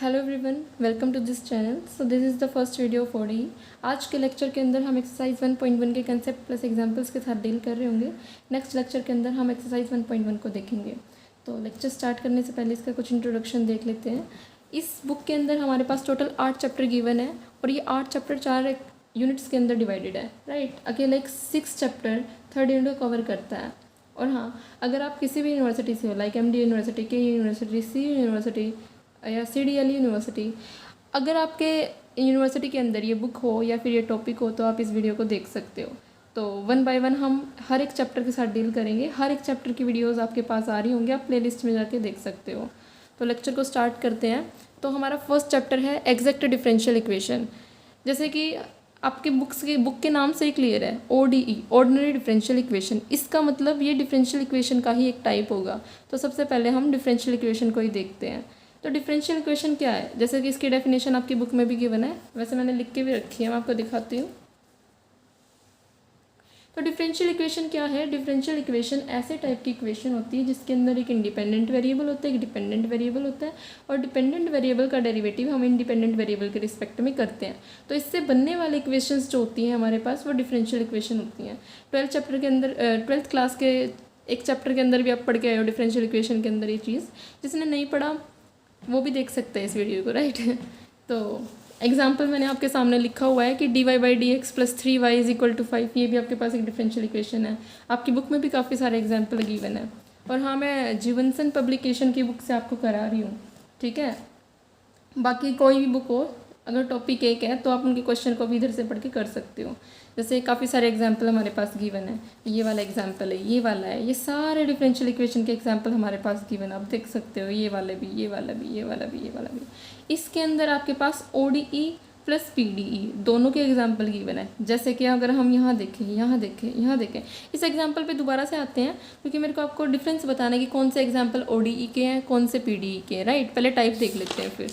Hello everyone, welcome to this channel. So this is the first video for E. आज के lecture के अंदर हम एक्सरसाइज 1.1 के कंसेप्ट प्लस एग्जांपल्स के साथ डील कर रहे होंगे। नेक्स्ट लेक्चर के अंदर हम एक्सरसाइज 1.1 को देखेंगे। तो लेक्चर स्टार्ट करने से पहले इसका कुछ इंट्रोडक्शन देख लेते हैं। इस बुक के अंदर हमारे पास टोटल 8 चैप्टर गिवन है और ये 8 चैप्टर 4 यूनिट्स के अंदर डिवाइडेड है, राइट। अकेले एक 6 चैप्टर थर्ड यूनिट को कवर करता है। और हाँ, अगर आप किसी भी यूनिवर्सिटी से हो, लाइक MD यूनिवर्सिटी, के यूनिवर्सिटी, सी यूनिवर्सिटी या CDL यूनिवर्सिटी, अगर आपके यूनिवर्सिटी के अंदर ये बुक हो या फिर ये टॉपिक हो तो आप इस वीडियो को देख सकते हो। तो 1 बाय 1 हम हर एक चैप्टर के साथ डील करेंगे। हर एक चैप्टर की वीडियोस आपके पास आ रही होंगी, आप प्लेलिस्ट में जाके देख सकते हो। तो लेक्चर को स्टार्ट करते हैं। तो हमारा फर्स्ट चैप्टर है एग्जैक्ट डिफरेंशियल इक्वेशन। जैसे कि आपके बुक के नाम से ही क्लियर है, ODE, ऑर्डिनरी डिफरेंशियल इक्वेशन। इसका मतलब ये डिफरेंशियल इक्वेशन का ही एक टाइप होगा। तो सबसे पहले हम डिफरेंशियल इक्वेशन को ही देखते हैं। तो डिफरेंशियल इक्वेशन क्या है, जैसे कि इसकी डेफिनेशन आपकी बुक में भी गिवन है, वैसे मैंने लिख के भी रखी है, मैं आपको दिखाती हूँ। तो डिफरेंशियल इक्वेशन क्या है? डिफरेंशियल इक्वेशन ऐसे टाइप की इक्वेशन होती है जिसके अंदर एक इंडिपेंडेंट वेरिएबल होता है, एक डिपेंडेंट वेरिएबल होता है, और डिपेंडेंट वेरिएबल का डेरिवेटिव हम इंडिपेंडेंट वेरिएबल के रिस्पेक्ट में करते हैं। तो इससे बनने वाली इक्वेशंस जो होती हैं हमारे पास, वो डिफरेंशियल इक्वेशन होती हैं। 12th क्लास के एक चैप्टर के अंदर भी आप पढ़ के आए हो डिफरेंशियल इक्वेशन के अंदर ये चीज़। जिसने नहीं पढ़ा वो भी देख सकते हैं इस वीडियो को, राइट। तो एग्जाम्पल मैंने आपके सामने लिखा हुआ है कि dy/dx + 3y = 5। ये भी आपके पास एक डिफरेंशियल इक्वेशन है। आपकी बुक में भी काफ़ी सारे एग्जाम्पल गिवन है। और हाँ, मैं जीवनसन पब्लिकेशन की बुक से आपको करा रही हूँ, ठीक है। बाकी कोई भी बुक हो, अगर टॉपिक एक है तो आप उनके क्वेश्चन को भी इधर से पढ़ के कर सकते हो। जैसे काफ़ी सारे एग्जाम्पल हमारे पास गिवन है। ये वाला एग्जाम्पल है, ये वाला है, ये सारे डिफरेंशियल इक्वेशन के एग्जाम्पल हमारे पास गिवन है। आप देख सकते हो, ये वाला भी, ये वाला भी, ये वाला भी, ये वाला भी। इसके अंदर आपके पास ODE + PDE दोनों के एग्जाम्पल गिवन है। जैसे कि अगर हम यहाँ देखें, यहाँ देखें, यहाँ देखें, इस एग्जाम्पल पे दोबारा से आते हैं क्योंकि मेरे को आपको डिफरेंस बताना है कि कौन से एग्जाम्पल ODE के हैं, कौन से PDE के हैं, राइट। पहले टाइप देख लेते हैं फिर।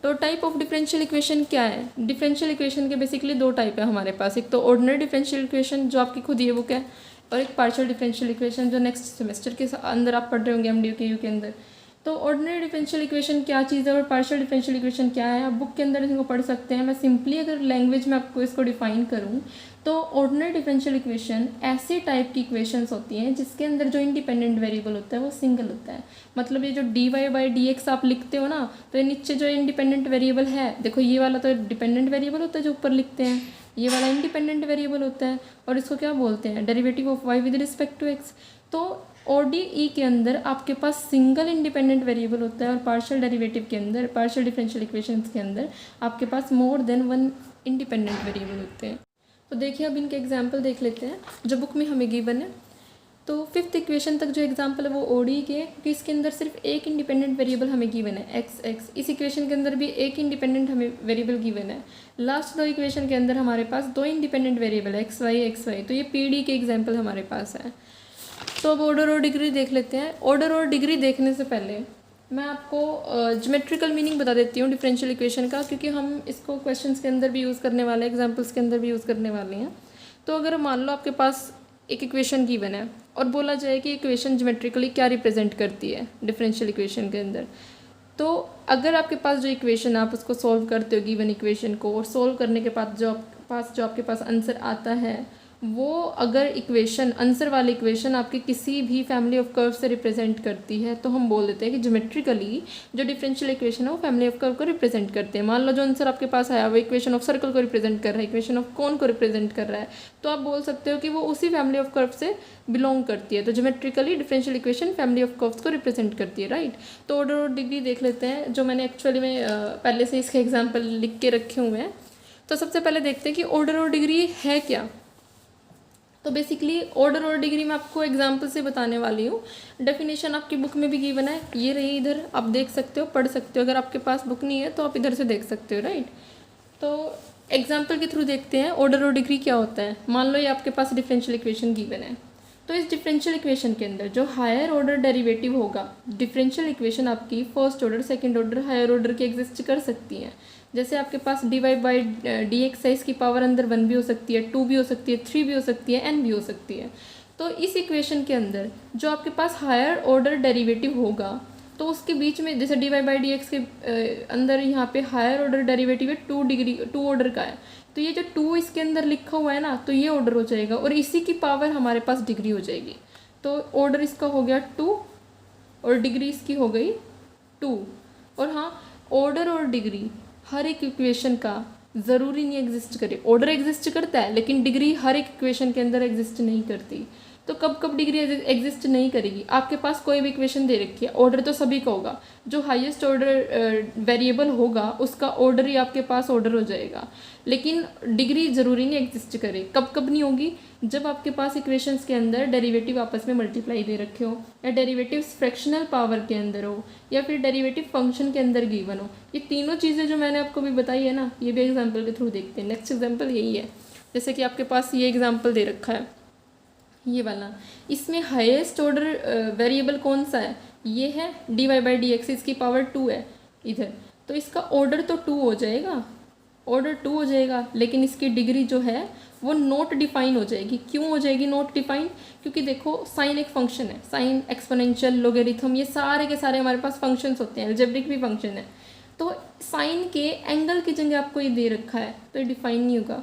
तो टाइप ऑफ डिफरेंशियल इक्वेशन क्या है? डिफरेंशियल इक्वेशन के बेसिकली 2 टाइप है हमारे पास। एक तो ऑर्डिनरी डिफरेंशियल इक्वेशन जो आपकी खुद ये बुक है, और एक पार्शियल डिफरेंशियल इक्वेशन जो नेक्स्ट सेमेस्टर के अंदर आप पढ़ रहे होंगे MDU KU के अंदर। तो ऑर्डिनरी डिफरेंशियल इक्वेशन क्या चीज़ है और पार्शियल डिफरेंशियल इक्वेशन क्या है, आप बुक के अंदर इनको पढ़ सकते हैं। मैं सिंपली अगर लैंग्वेज में आपको इसको डिफाइन करूँ तो ऑर्डिनरी डिफरेंशियल इक्वेशन ऐसे टाइप की इक्वेशंस होती हैं जिसके अंदर जो इंडिपेंडेंट वेरिएबल होता है वो सिंगल होता है। मतलब ये जो dy/dx आप लिखते हो ना, तो ये नीचे जो इंडिपेंडेंट वेरिएबल है, देखो ये वाला तो डिपेंडेंट वेरिएबल होता है जो ऊपर लिखते हैं, ये वाला इंडिपेंडेंट वेरिएबल होता है, और इसको क्या बोलते हैं? Derivative of y with respect to x। तो ODE के अंदर आपके पास सिंगल इंडिपेंडेंट वेरिएबल होता है, और पार्शियल डेरिवेटिव के अंदर, पार्शियल डिफरेंशियल इक्वेशंस के अंदर आपके पास मोर देन 1 इंडिपेंडेंट वेरिएबल होते हैं। तो देखिए, अब इनके एग्जाम्पल देख लेते हैं जो बुक में हमें गिवन है। तो 5th इक्वेशन तक जो एग्जाम्पल है वो ODE के है क्योंकि इसके अंदर सिर्फ एक इंडिपेंडेंट वेरिएबल हमें गिवन है, x। इस इक्वेशन के अंदर भी एक इंडिपेंडेंट हमें वेरिएबल गिवन है। लास्ट 2 इक्वेशन के अंदर हमारे पास 2 इंडिपेंडेंट वेरिएबल है, xy। तो ये PD के एग्जाम्पल हमारे पास है। तो अब ऑर्डर और डिग्री देख लेते हैं। ऑर्डर और डिग्री देखने से पहले मैं आपको ज्योमेट्रिकल मीनिंग बता देती हूँ डिफरेंशियल इक्वेशन का, क्योंकि हम इसको क्वेश्चंस के अंदर भी यूज़ करने वाले हैं, एग्जांपल्स के अंदर भी यूज़ करने वाले हैं। तो अगर मान लो आपके पास एक इक्वेशन गिवन है और बोला जाए कि इक्वेशन ज्योमेट्रिकली क्या रिप्रेजेंट करती है डिफरेंशियल इक्वेशन के अंदर, तो अगर आपके पास जो इक्वेशन आप उसको सॉल्व करते हो गिवन इक्वेशन को, और सॉल्व करने के बाद जो आपके पास आंसर आता है, वो अगर इक्वेशन, आंसर वाली इक्वेशन आपकी किसी भी फैमिली ऑफ कर्व से रिप्रेजेंट करती है, तो हम बोल देते हैं कि ज्योमेट्रिकली जो डिफरेंशियल इक्वेशन है वो फैमिली ऑफ कर्व को रिप्रेजेंट करते हैं। मान लो जो आंसर आपके पास आया वो इक्वेशन ऑफ सर्कल को रिप्रेजेंट कर रहा है, इक्वेशन ऑफ कोन को रिप्रेजेंट कर रहा है, तो आप बोल सकते हो कि वो उसी फैमिली ऑफ कर्व से बिलोंग करती है। तो geometrically differential equation family of curves को रिप्रेजेंट करती है, राइट। तो ऑर्डर और डिग्री देख लेते हैं, जो मैंने एक्चुअली में पहले से इसके एग्जाम्पल लिख के रखे हुए हैं। तो सबसे पहले देखते हैं कि ऑर्डर और डिग्री है क्या। तो बेसिकली ऑर्डर और डिग्री मैं आपको एग्जाम्पल से बताने वाली हूँ। डेफिनेशन आपकी बुक में भी गिवन है, ये रही, इधर आप देख सकते हो, पढ़ सकते हो। अगर आपके पास बुक नहीं है तो आप इधर से देख सकते हो, राइट। तो एग्जाम्पल के थ्रू देखते हैं ऑर्डर और डिग्री क्या होता है। मान लो ये आपके पास डिफरेंशियल इक्वेशन गिवन है, तो इस डिफरेंशियल इक्वेशन के अंदर जो हायर ऑर्डर डेरिवेटिव होगा, डिफरेंशियल इक्वेशन आपकी first order, second order, higher order की एग्जिस्ट कर सकती हैं। जैसे आपके पास dy/dx है, इसकी पावर अंदर 1 भी हो सकती है, 2 भी हो सकती है, 3 भी हो सकती है, n भी हो सकती है। तो इस इक्वेशन के अंदर जो आपके पास हायर ऑर्डर डेरिवेटिव होगा तो उसके बीच में जैसे dy बाई डी एक्स के अंदर यहाँ पे हायर ऑर्डर डेरिवेटिव है 2 डिग्री 2 ऑर्डर का है, तो ये जो 2 इसके अंदर लिखा हुआ है ना, तो ये ऑर्डर हो जाएगा और इसी की पावर हमारे पास डिग्री हो जाएगी। तो ऑर्डर इसका हो गया 2 और डिग्री इसकी हो गई 2। और हाँ, ऑर्डर और डिग्री हर एक इक्वेशन का ज़रूरी नहीं एग्जिस्ट करे। ऑर्डर एग्जिस्ट करता है लेकिन डिग्री हर एक इक्वेशन के अंदर एग्जिस्ट नहीं करती। तो कब कब डिग्री एग्जिस्ट नहीं करेगी? आपके पास कोई भी इक्वेशन दे रखी है, ऑर्डर तो सभी का होगा, जो हाईएस्ट ऑर्डर वेरिएबल होगा उसका ऑर्डर ही आपके पास ऑर्डर हो जाएगा, लेकिन डिग्री ज़रूरी नहीं एग्जिस्ट करे। कब कब नहीं होगी? जब आपके पास इक्वेशंस के अंदर डेरिवेटिव आपस में मल्टीप्लाई दे रखे हो, या डेरिवेटिव्स फ्रैक्शनल पावर के अंदर हो, या फिर डेरिवेटिव फंक्शन के अंदर गिवन हो। ये तीनों चीज़ें जो मैंने आपको भी बताई है ना, ये भी एग्जाम्पल के थ्रू देखते हैं। नेक्स्ट एग्जाम्पल यही है, जैसे कि आपके पास ये एग्जाम्पल दे रखा है, ये वाला। इसमें हाईएस्ट ऑर्डर वेरिएबल कौन सा है? ये है dy बाई डी एक्स, इसकी पावर 2 है इधर, तो इसका ऑर्डर तो 2 हो जाएगा, ऑर्डर 2 हो जाएगा, लेकिन इसकी डिग्री जो है वो नॉट डिफाइन हो जाएगी। क्यों हो जाएगी नॉट डिफाइन? क्योंकि देखो साइन एक फंक्शन है, साइन, एक्सपोनेंशियल, लोगेरिथम, ये सारे के सारे हमारे पास फंक्शंस होते हैं, अलजेब्रिक भी फंक्शन है। तो साइन के एंगल की जगह आपको ये दे रखा है, तो ये डिफाइन नहीं होगा।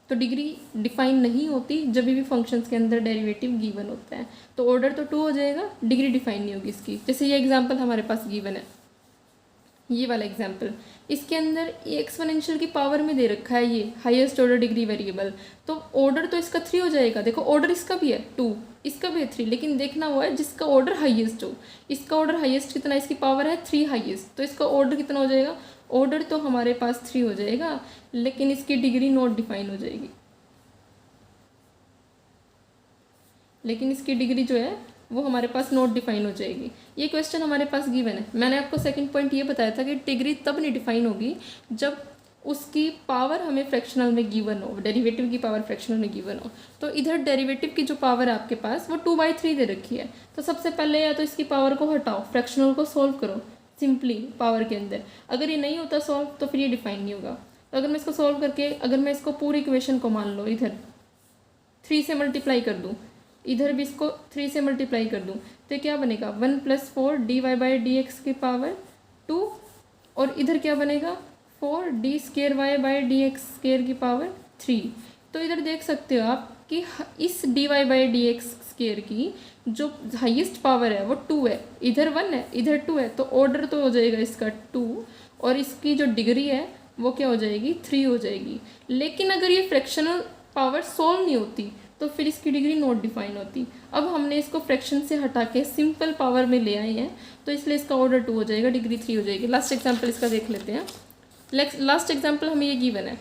तो डिग्री डिफाइन नहीं होती जब भी फंक्शंस के अंदर डेरिवेटिव गिवन होता है। तो ऑर्डर तो 2 हो जाएगा, डिग्री डिफाइन नहीं होगी इसकी। जैसे ये एग्जांपल हमारे पास गिवन है, ये वाला एग्जांपल, इसके अंदर ये एक्सपोनेंशियल की पावर में दे रखा है, ये हाईएस्ट ऑर्डर डिग्री वेरिएबल, तो ऑर्डर तो इसका 3 हो जाएगा। देखो ऑर्डर इसका भी है 2, इसका भी है 3, लेकिन देखना हुआ है जिसका ऑर्डर हाईएस्ट हो। इसका ऑर्डर हाईएस्ट कितना, इसकी पावर है 3 हाईएस्ट, तो इसका ऑर्डर कितना हो जाएगा? ऑर्डर तो हमारे पास 3 हो जाएगा, लेकिन इसकी डिग्री नॉट डिफाइन हो जाएगी। लेकिन इसकी डिग्री जो है वो हमारे पास नॉट डिफाइन हो जाएगी। ये क्वेश्चन हमारे पास गिवन है। मैंने आपको सेकंड पॉइंट ये बताया था कि डिग्री तब नहीं डिफाइन होगी जब उसकी पावर हमें फ्रैक्शनल में गिवन हो, डेरिवेटिव की पावर फ्रैक्शनल में गिवन हो। तो इधर डेरिवेटिव की जो पावर है आपके पास वो 2/3 दे रखी है। तो सबसे पहले या तो इसकी पावर को हटाओ, फ्रैक्शनल को सॉल्व करो सिंपली पावर के अंदर। अगर ये नहीं होता सॉल्व तो फिर ये डिफाइन नहीं होगा। तो अगर मैं इसको सॉल्व करके, अगर मैं इसको पूरी इक्वेशन को मान लो इधर 3 से मल्टीप्लाई कर दूँ, इधर भी इसको 3 से मल्टीप्लाई कर दूँ, तो क्या बनेगा 1 + 4 dy बाई डी एक्स की पावर 2, और इधर क्या बनेगा 4 d² y by d x square की पावर 3। तो इधर देख सकते हो आप कि इस dy by d x square की जो हाईएस्ट पावर है वो 2 है, इधर 1 है, इधर 2 है, तो ऑर्डर तो हो जाएगा इसका 2, और इसकी जो डिग्री है वो क्या हो जाएगी 3 हो जाएगी। लेकिन अगर ये फ्रैक्शनल पावर सॉल्व नहीं होती तो फिर इसकी डिग्री नॉट डिफाइन होती। अब हमने इसको फ्रैक्शन से हटा के सिंपल पावर में ले आए हैं, तो इसलिए इसका ऑर्डर 2 हो जाएगा, डिग्री 3 हो जाएगी। लास्ट एग्जाम्पल इसका देख लेते हैं। लास्ट एग्जाम्पल हमें ये गिवन है।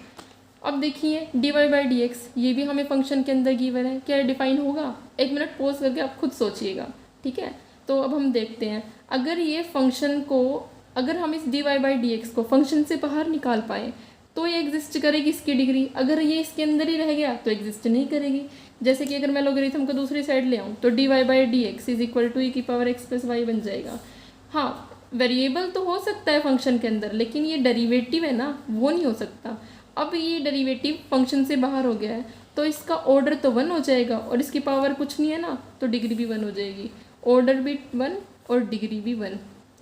अब देखिए dy बाई डी एक्स, ये भी हमें फंक्शन के अंदर गिवन है, क्या डिफाइन होगा? 1 मिनट पॉज करके आप खुद सोचिएगा, ठीक है। तो अब हम देखते हैं, अगर ये फंक्शन को, अगर हम इस dy बाई डी एक्स को फंक्शन से बाहर निकाल पाए तो ये एग्जिस्ट करेगी इसकी डिग्री। अगर ये इसके अंदर ही रह गया तो एग्जिस्ट नहीं करेगी। जैसे कि अगर मैं लोगरिथम को दूसरी साइड ले आऊँ तो dy by d x is equal to e की पावर x + y बन जाएगा। हाँ, वेरिएबल तो हो सकता है फंक्शन के अंदर, लेकिन ये डेरिवेटिव है ना, वो नहीं हो सकता। अब ये डेरिवेटिव फंक्शन से बाहर हो गया है, तो इसका ऑर्डर तो 1 हो जाएगा, और इसकी पावर कुछ नहीं है ना, तो डिग्री भी 1 हो जाएगी। ऑर्डर भी 1 और डिग्री भी 1।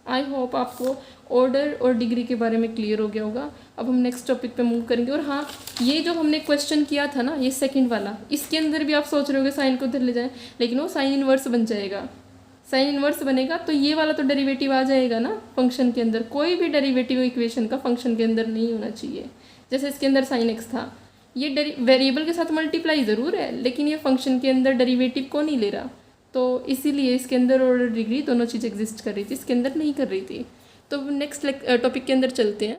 आई होप आपको ऑर्डर और डिग्री के बारे में क्लियर हो गया होगा। अब हम नेक्स्ट टॉपिक पे मूव करेंगे। और हाँ, ये जो हमने क्वेश्चन किया था ना, ये सेकंड वाला, इसके अंदर भी आप सोच रहे होगे साइन को उधर ले जाएं, लेकिन वो साइन इनवर्स बन जाएगा। साइन इनवर्स बनेगा तो ये वाला तो डेरिवेटिव आ जाएगा ना फंक्शन के अंदर। कोई भी डेरिवेटिव इक्वेशन का फंक्शन के अंदर नहीं होना चाहिए। जैसे इसके अंदर sin x था, ये वेरिएबल के साथ मल्टीप्लाई ज़रूर है, लेकिन ये फंक्शन के अंदर डेरिवेटिव को नहीं ले रहा, तो इसीलिए इसके अंदर ऑर्डर डिग्री दोनों चीज़ एग्जिस्ट कर रही थी, इसके अंदर नहीं कर रही थी। तो नेक्स्ट टॉपिक के अंदर चलते हैं।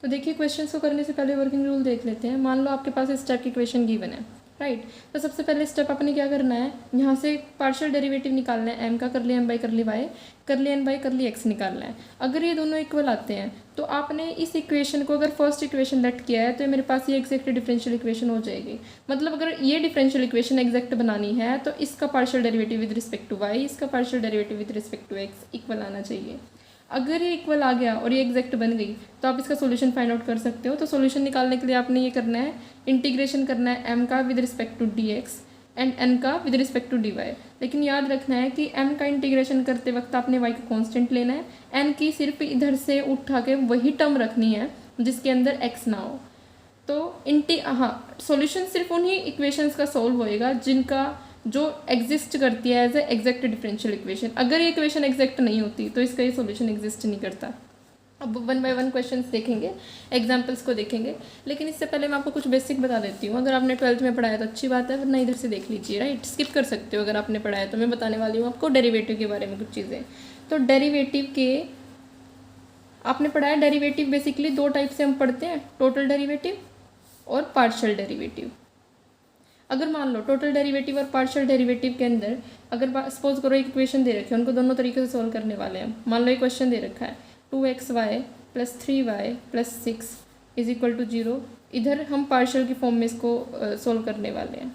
तो देखिए, क्वेश्चंस को करने से पहले वर्किंग रूल देख लेते हैं। मान लो आपके पास इस टाइप की इक्वेशन गिवन है, राइट। तो सबसे पहले स्टेप आपने क्या करना है, यहाँ से पार्शियल डेरिवेटिव निकालना है। m का कर लिया m बाई कर ली y, कर लिया n बाई कर ली x निकालना है। अगर ये दोनों इक्वल आते हैं तो आपने इस इक्वेशन को, अगर फर्स्ट इक्वेशन लेट किया है, तो मेरे पास ये एग्जैक्ट डिफरेंशियल इक्वेशन हो जाएगी। मतलब अगर ये डिफरेंशियल इक्वेशन एग्जैक्ट बनानी है तो इसका partial derivative with respect to y, इसका partial derivative with respect to x equal आना चाहिए। अगर ये इक्वल आ गया और ये एग्जैक्ट बन गई तो आप इसका सॉल्यूशन फाइंड आउट कर सकते हो। तो सॉल्यूशन निकालने के लिए आपने ये करना है, इंटीग्रेशन करना है m का with respect to dx, and N का with respect to d y. लेकिन याद रखना है कि एम का इंटीग्रेशन करते वक्त आपने वाई का कांस्टेंट लेना है, एन की सिर्फ इधर से उठा के वही टर्म रखनी है जिसके अंदर एक्स ना हो। तो सॉल्यूशन सिर्फ उन्हीं इक्वेशंस का सॉल्व होएगा जिनका जो एग्जिस्ट करती है as a exact differential equation. अगर ये इक्वेशन एग्जैक्ट नहीं होती तो इसका ये सॉल्यूशन एग्जिस्ट नहीं करता। अब 1 बाय 1 क्वेश्चंस देखेंगे, एग्जांपल्स को देखेंगे, लेकिन इससे पहले मैं आपको कुछ बेसिक बता देती हूँ। अगर आपने 12th में पढ़ाया तो अच्छी बात है, वरना इधर से देख लीजिए, राइट। स्किप कर सकते हो अगर आपने पढ़ाया तो। मैं बताने वाली हूँ आपको डेरिवेटिव के बारे में कुछ चीज़ें। तो डेरिवेटिव के आपने पढ़ा है, डेरिवेटिव बेसिकली 2 टाइप से हम पढ़ते हैं, टोटल डेरिवेटिव और पार्शियल डेरिवेटिव। अगर मान लो टोटल डेरिवेटिव और पार्शियल डेरिवेटिव के अंदर अगर सपोज करो एक इक्वेशन दे रखी है, उनको दोनों तरीके से सोल्व करने वाले हैं। मान लो एक क्वेश्चन दे रखा है 2xy + 3y + 6 = 0। इधर हम पार्शियल की फॉर्म में इसको सोल्व करने वाले हैं।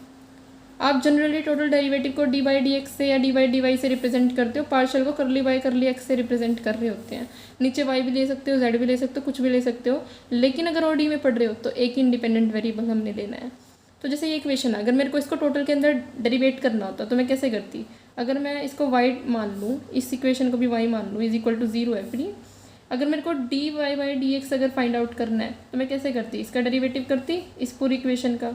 आप जनरली टोटल डेरिवेटिव को d/dx से या d/dy से रिप्रेजेंट करते हो, पार्शियल को करली x से रिप्रेजेंट कर रहे होते हैं। नीचे y भी ले सकते हो, z भी ले सकते हो, कुछ भी ले सकते हो, लेकिन अगर OD में पढ़ रहे हो तो एक ही इंडिपेंडेंट वेरिएबल हमने लेना है। तो जैसे ये इक्वेशन है, अगर मेरे को इसको टोटल के अंदर डेरिवेट करना होता तो मैं कैसे करती? अगर मैं इसको y मान लूँ, इस इक्वेशन को भी y मान लूँ, = 0 है फ्री। अगर मेरे को dy/dx अगर फाइंड आउट करना है तो मैं कैसे करती? इसका डेरिवेटिव करती इस पूरी इक्वेशन का।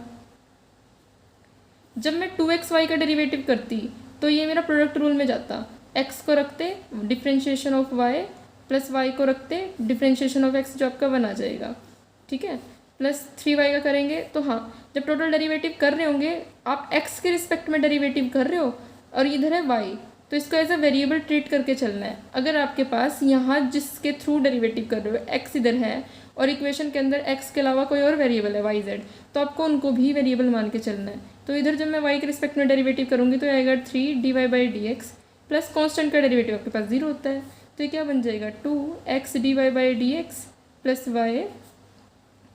जब मैं 2xy का डेरिवेटिव करती तो ये मेरा प्रोडक्ट रूल में जाता, x को रखते differentiation of y plus y को रखते डिफ्रेंशिएशन ऑफ x, जो आपका 1 आ जाएगा, ठीक है, प्लस 3y का करेंगे। तो हाँ, जब टोटल डेरिवेटिव कर रहे होंगे, आप x के रिस्पेक्ट में डेरिवेटिव कर रहे हो और इधर है y, तो इसको एज अ वेरिएबल ट्रीट करके चलना है। अगर आपके पास यहाँ जिसके थ्रू डेरिवेटिव कर रहे हो x इधर है और इक्वेशन के अंदर x के अलावा कोई और वेरिएबल है y z, तो आपको उनको भी वेरिएबल मान के चलना है। तो इधर जब मैं y के रिस्पेक्ट में डेरिवेटिव करूँगी तो आएगा 3 dy/dx प्लस कॉन्स्टेंट का डेरिवेटिव आपके पास 0 होता है, तो ये क्या बन जाएगा 2x dy/dx plus y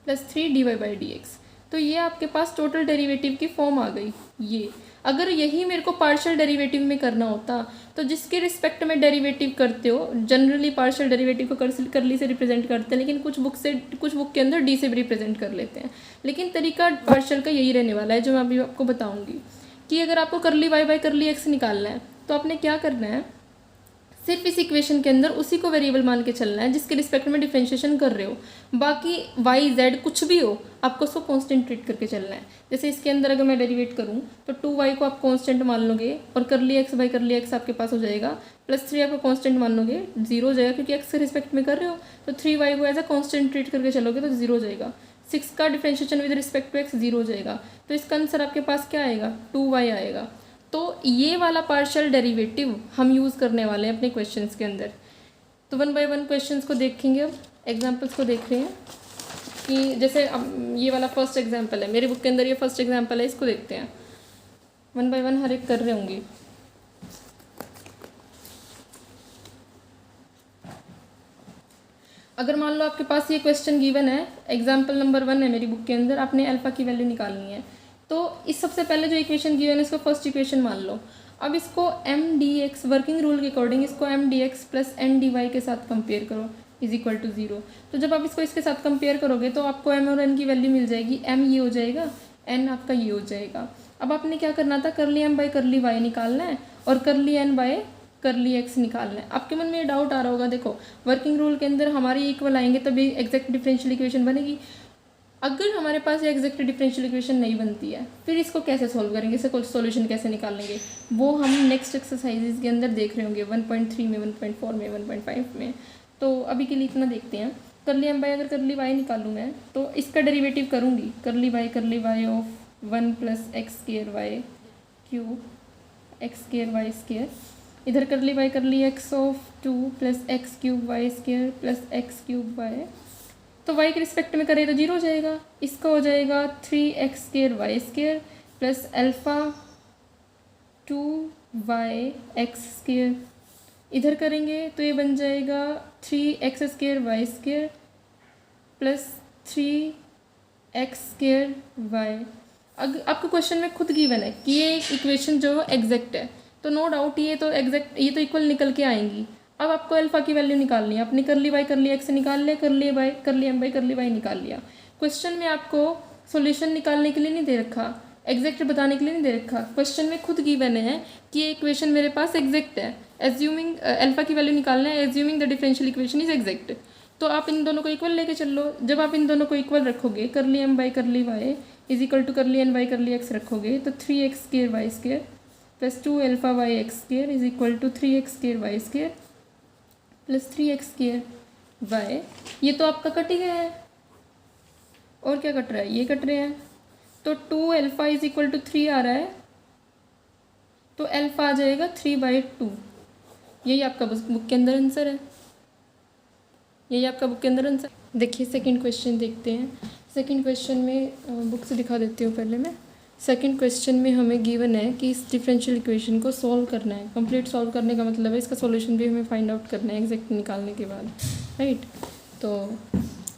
plus 3 dy/dx। तो ये आपके पास टोटल डेरिवेटिव की फॉर्म आ गई। ये अगर यही मेरे को पार्शियल डेरिवेटिव में करना होता तो जिसके रिस्पेक्ट में डेरिवेटिव करते हो, जनरली पार्शियल डेरिवेटिव को करली से रिप्रेजेंट करते हैं, लेकिन कुछ बुक के अंदर डी से भी रिप्रेजेंट कर लेते हैं। लेकिन तरीका पार्शियल का यही रहने वाला है जो मैं अभी आपको बताऊंगी, कि अगर आपको करली y/करली x निकालना है तो आपने क्या करना है, सिर्फ इस इक्वेशन के अंदर उसी को वेरिएबल मान के चलना है जिसके रिस्पेक्ट में डिफरेंशिएशन कर रहे हो। बाकी y z कुछ भी हो, आपको उसको कांस्टेंट ट्रीट करके चलना है। जैसे इसके अंदर अगर मैं डेरिवेट करूँ तो 2y को आप कांस्टेंट मान लोगे और करली x/करली x आपके पास हो जाएगा, प्लस 3 आपको कांस्टेंट मान लोगे, 0 हो जाएगा क्योंकि x के रिस्पेक्ट में कर रहे हो। तो 3y को एज अ कांस्टेंट ट्रीट करके चलोगे तो 0 हो जाएगा। 6 का differentiation with respect to x 0 हो जाएगा, तो इसका आंसर आपके पास क्या आएगा, 2y आएगा। तो ये वाला पार्शियल डेरिवेटिव हम यूज़ करने वाले हैं अपने क्वेश्चंस के अंदर। तो 1 बाय 1 क्वेश्चंस को देखेंगे, अब एग्जांपल्स को देख रहे हैं कि जैसे अब ये वाला फर्स्ट एग्जांपल है, मेरी बुक के अंदर ये फर्स्ट एग्जांपल है, इसको देखते हैं। 1 बाय 1 हर एक कर रहे होंगे। अगर मान लो आपके पास ये क्वेश्चन गिवन है, एग्जाम्पल नंबर 1 है मेरी बुक के अंदर, आपने अल्फ़ा की वैल्यू निकालनी है। तो इस सबसे पहले जो इक्वेशन गिवन है इसको फर्स्ट इक्वेशन मान लो। अब इसको mdx वर्किंग रूल के अकॉर्डिंग इसको mdx प्लस ndy के साथ कंपेयर करो = 0। तो जब आप इसको इसके साथ कंपेयर करोगे तो आपको m और n की वैल्यू मिल जाएगी। m ये हो जाएगा, n आपका ये हो जाएगा। अब आपने क्या करना था, करली m/करली y निकालना है और करली n/करली x निकालना है। आपके मन में ये डाउट आ रहा होगा, देखो वर्किंग रूल के अंदर हमारे इक्वल आएंगे तभी एग्जैक्ट डिफरेंशियल इक्वेशन बनेगी। अगर हमारे पास ये एग्जैक्ट डिफरेंशियल इक्वेशन नहीं बनती है फिर इसको कैसे सॉल्व करेंगे, इसका सॉल्यूशन कैसे निकालेंगे, वो हम नेक्स्ट एक्सरसाइजेज के अंदर देख रहे होंगे 1.3 में, 1.4 में, 1.5 में। तो अभी के लिए इतना देखते हैं। करली m/, अगर करली y निकालूँ मैं तो इसका डेरिवेटिव करूँगी, करली y of 1 plus x² y cube x² y², इधर करली x of 2 plus x³ y² plus x³ y। तो y के रिस्पेक्ट में करें तो 0 हो जाएगा। इसका हो जाएगा 3x² y² plus alpha 2yx²। इधर करेंगे तो ये बन जाएगा 3x² y² plus 3x² y। अगर आपको क्वेश्चन में खुद गिवन है कि ये इक्वेशन जो एग्जैक्ट है, तो नो डाउट ये तो एग्जैक्ट, ये तो इक्वल निकल के आएंगी। अब आपको अल्फ़ा की वैल्यू निकालनी है, अपनी करली y/करली x निकाल लिया, करली m/करली y निकाल लिया। क्वेश्चन में आपको सॉल्यूशन निकालने के लिए नहीं दे रखा, एग्जैक्ट बताने के लिए नहीं दे रखा, क्वेश्चन में खुद गिवन है कि ये इक्वेशन मेरे पास एग्जैक्ट है, एज्यूमिंग अल्फा की वैल्यू निकालना है, assuming the differential equation is exact. तो आप इन दोनों को इक्वल लेके चल लो। जब आप इन दोनों को इक्वल रखोगे, curly m by curly y is equal to curly n by curly x रखोगे, तो 3x² y square plus 2 alpha y x square is equal to 3x² y square plus 3x² y. ये तो आपका cut ही गया है, और क्या cut रहा है, ये कट रहे हैं। तो 2 अल्फा इज इक्वल टू 3 आ रहा है, तो अल्फा आ जाएगा 3/2। यही आपका बुक के अंदर आंसर है, यही आपका बुक के अंदर आंसर। देखिए सेकंड क्वेश्चन देखते हैं। सेकंड क्वेश्चन में बुक से दिखा देती हूँ पहले मैं। सेकंड क्वेश्चन में हमें गिवन है कि इस डिफरेंशियल इक्वेशन को सॉल्व करना है। कंप्लीट सॉल्व करने का मतलब है इसका सॉल्यूशन भी हमें फाइंड आउट करना है एग्जैक्ट निकालने के बाद, राइट। तो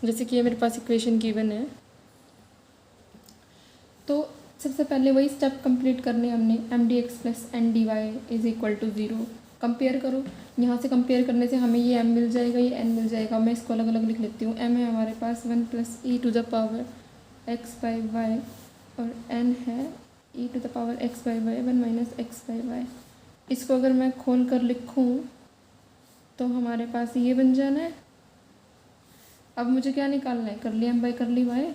जैसे कि ये मेरे पास इक्वेशन गिवन है, तो सबसे पहले वही स्टेप कंप्लीट करने हमने, mdx plus NDy is equal to 0। Compare करो, यहाँ से कंपेयर करने से हमें ये m मिल जाएगा, ये n मिल जाएगा। मैं इसको अलग अलग लिख लेती हूँ। m है हमारे पास 1 plus e to the power x by y, और n है e to the power x by y 1 minus x by y. इसको अगर मैं खोल कर लिखूँ तो हमारे पास ये बन जाना है। अब मुझे क्या निकालना है, करली m बाई करली वाई,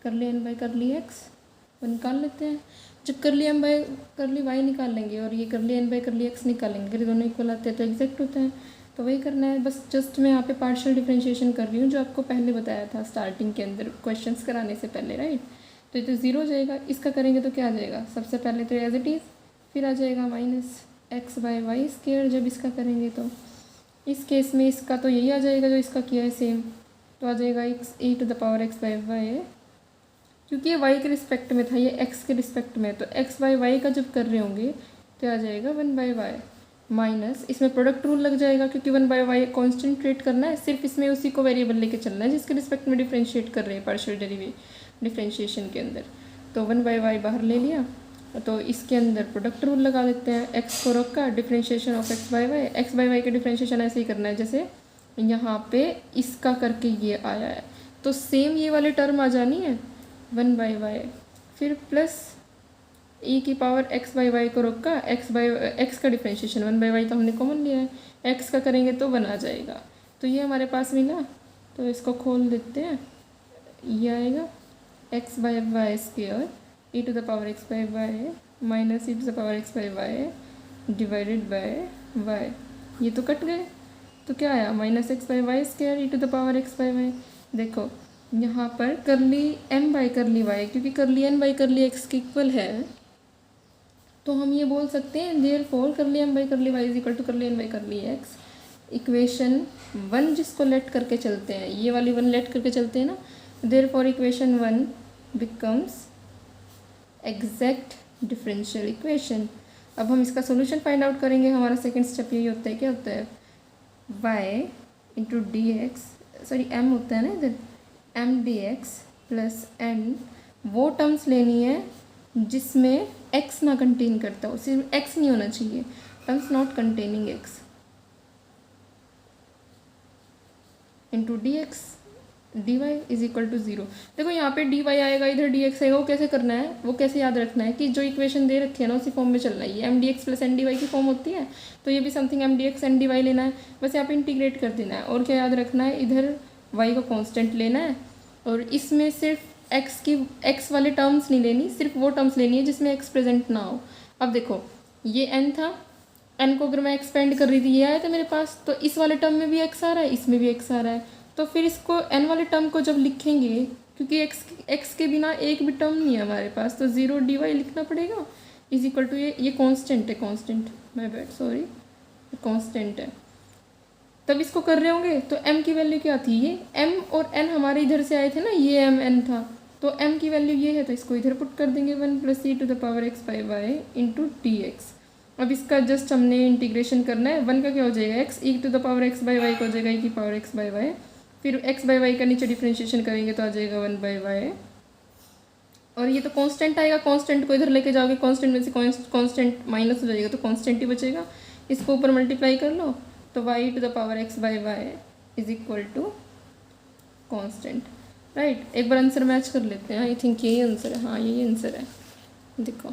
करली n बाई करली x वो निकाल लेते हैं। जब करली m बाई करली y निकाल लेंगे और ये करली n बाई करली x निकालेंगे, अगर दोनों इक्वल आते हैं तो एग्जैक्ट होते हैं। तो वही करना है, बस जस्ट मैं यहाँ पे पार्शियल डिफरेंशिएशन कर रही हूँ जो आपको पहले बताया था स्टार्टिंग के अंदर क्वेश्चंस कराने से पहले, राइट। तो ये तो 0 हो जाएगा। इसका करेंगे तो क्या आ जाएगा, सबसे पहले तो एज इट इज़, फिर आ जाएगा minus x by y square. जब इसका करेंगे तो इस केस में इसका तो यही आ जाएगा जो इसका किया है सेम, तो आ जाएगा x e to the power x by y, क्योंकि ये y के रिस्पेक्ट में था, ये x के रिस्पेक्ट में, तो x बाई वाई का जब कर रहे होंगे तो आ जाएगा 1 बाई वाई माइनस, इसमें प्रोडक्ट रूल लग जाएगा क्योंकि 1 बाई वाई कॉन्स्टेंट्रेट करना है, सिर्फ इसमें उसी को वेरिएबल लेके चलना है जिसके रिस्पेक्ट में डिफ्रेंशिएट कर रहे हैं पार्शियल डिफ्रेंशिएशन के अंदर। तो 1 बाई वाई बाहर ले लिया, तो इसके अंदर प्रोडक्ट रूल लगा देते हैं। x को रखा, differentiation of x by y के डिफ्रेंशिएशन ऐसे ही करना है जैसे यहाँ पे इसका करके ये आया है, तो सेम ये वाली टर्म आ जानी है 1 बाई वाई, फिर प्लस e की पावर x बाई वाई को रोका, x का डिफ्रेंशिएशन 1 बाई वाई तो हमने कॉमन लिया है, x का करेंगे तो 1 आ जाएगा। तो ये हमारे पास मिला, तो इसको खोल देते हैं, ये आएगा x by y square e to the power x by y minus e to the power x by y divided by y. ये तो कट गए, तो क्या आया minus x by y square e to the power x by y. देखो यहाँ पर करली m बाई करली y, क्योंकि करली n बाई करली x के इक्वल है, तो हम ये बोल सकते हैं therefore curly m by curly y is equal to curly n by curly x। Equation 1 जिसको लेट करके चलते हैं, ये वाली 1 लेट करके चलते हैं ना, therefore equation 1 becomes exact differential equation. अब हम इसका सोल्यूशन फाइंड आउट करेंगे। हमारा सेकंड स्टेप यही होता है, क्या होता है, y into d x, sorry m होता है ना इधर, m d x plus n, वो टर्म्स लेनी है जिसमें x ना कंटेन करता हो, सिर्फ x नहीं होना चाहिए, terms not containing x, into d x d y is equal to 0। देखो यहाँ पे डी वाई आएगा, इधर डी एक्स आएगा, वो कैसे करना है, वो कैसे याद रखना है कि जो इक्वेशन दे रखी है ना उसी फॉर्म में चलना है। ये m d x plus n d y की फॉर्म होती है, तो ये भी something m d x n d y लेना है, बस यहाँ पे इंटीग्रेट कर देना है। और क्या याद रखना है, इधर वाई को कॉन्स्टेंट लेना है, और इसमें सिर्फ एक्स वाले टर्म्स नहीं लेनी, सिर्फ वो टर्म्स लेनी है जिसमें एक्स प्रेजेंट ना हो। अब देखो ये एन था, एन को अगर मैं एक्सपेंड कर रही थी, ये आया था मेरे पास, तो इस वाले टर्म में भी एक्स आ रहा है, इसमें भी एक्स आ रहा है, तो फिर इसको एन वाले टर्म को जब लिखेंगे, क्योंकि एक्स के बिना एक भी टर्म नहीं है हमारे पास, तो 0 डी वाई लिखना पड़ेगा इज इक्वल टू ये कांस्टेंट है, constant my bad sorry constant है। तब इसको कर रहे होंगे तो m की वैल्यू क्या थी, ये m और n हमारे इधर से आए थे ना, ये m n था, तो m की वैल्यू ये है, तो इसको इधर पुट कर देंगे 1 plus e to the power x by y into d x. अब इसका जस्ट हमने इंटीग्रेशन करना है, 1 का क्या हो जाएगा x e to the power x by y का हो जाएगा e की पावर x बाई वाई, फिर x बाई वाई का नीचे डिफ्रेंशिएशन करेंगे तो आ जाएगा 1 बाई वाई, और ये तो कांस्टेंट आएगा, कांस्टेंट को इधर लेके जाओगे, कांस्टेंट में से कांस्टेंट माइनस हो जाएगा तो कांस्टेंट ही बचेगा, इसको ऊपर मल्टीप्लाई कर लो तो y to the power x by y is equal to constant, right. एक बार आंसर मैच कर लेते हैं, आई थिंक यही आंसर है, हाँ यही आंसर है। देखो